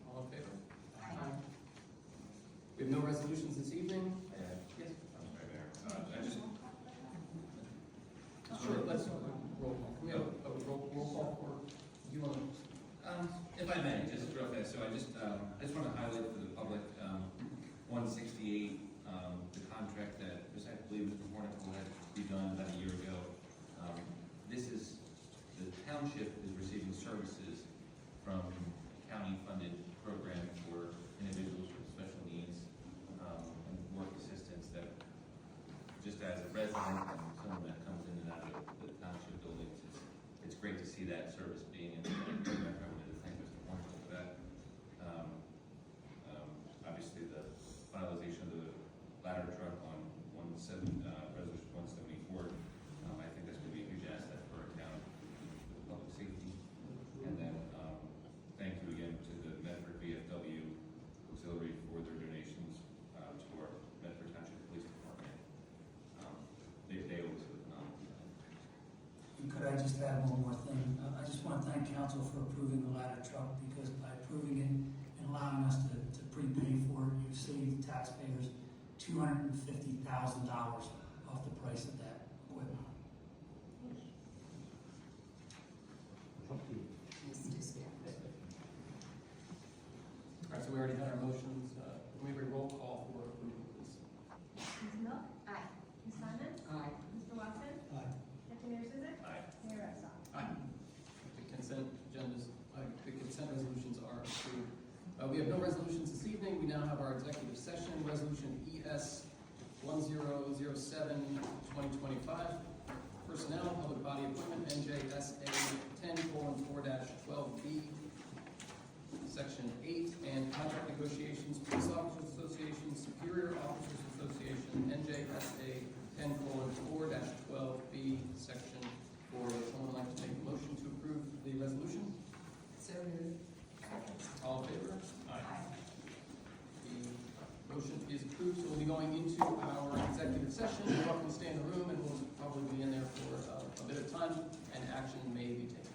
All in favor? Aye. We have no resolutions this evening. Yes. I'm sorry, Mayor. I just, Sure, let's roll call. Can we have a roll call for, do you want to? if I may, just real fast, so I just want to highlight for the public, 168, the contract that, I believe Mr. Hornick had begun about a year ago. The township is receiving services from county-funded program for individuals with special needs, and work assistance that, just as a resident and someone that comes in and out of the township buildings, it's great to see that service being in the program. I wanted to thank Mr. Hornick for that. Obviously, the finalization of the ladder truck on Resolution 174, I think that's going to be a huge asset for our town, for the public safety. And then, thank you again to the Medford VFW Auxiliary for their donations to our Medford Township Police Department. They always do a phenomenal job. And could I just add one more thing? I just want to thank council for approving the ladder truck, because by approving it and allowing us to prepay for it, you saved taxpayers $250,000 off the price of that equipment. All right, so we already had our motions. Can we have a roll call for approval, please? Ms. Milk? Aye. Ms. Simon? Aye. Mr. Watson? Aye. Deputy Mayor Suzik? Aye. Mayor Epstein? Aye. The consent resolutions are approved. We have no resolutions this evening. We now have our executive session, Resolution ES 1007-2025. Personnel, public body appointment, NJSA 10:4-12B, Section 8, and contract negotiations, Police Officers Association, Superior Officers Association, NJSA 10:4-12B, Section 4. Would someone like to make a motion to approve the resolution? So moved. All in favor? Aye. The motion is approved, so we'll be going into our executive session. You're welcome to stay in the room, and we'll probably be in there for a bit of time, and action may be taken.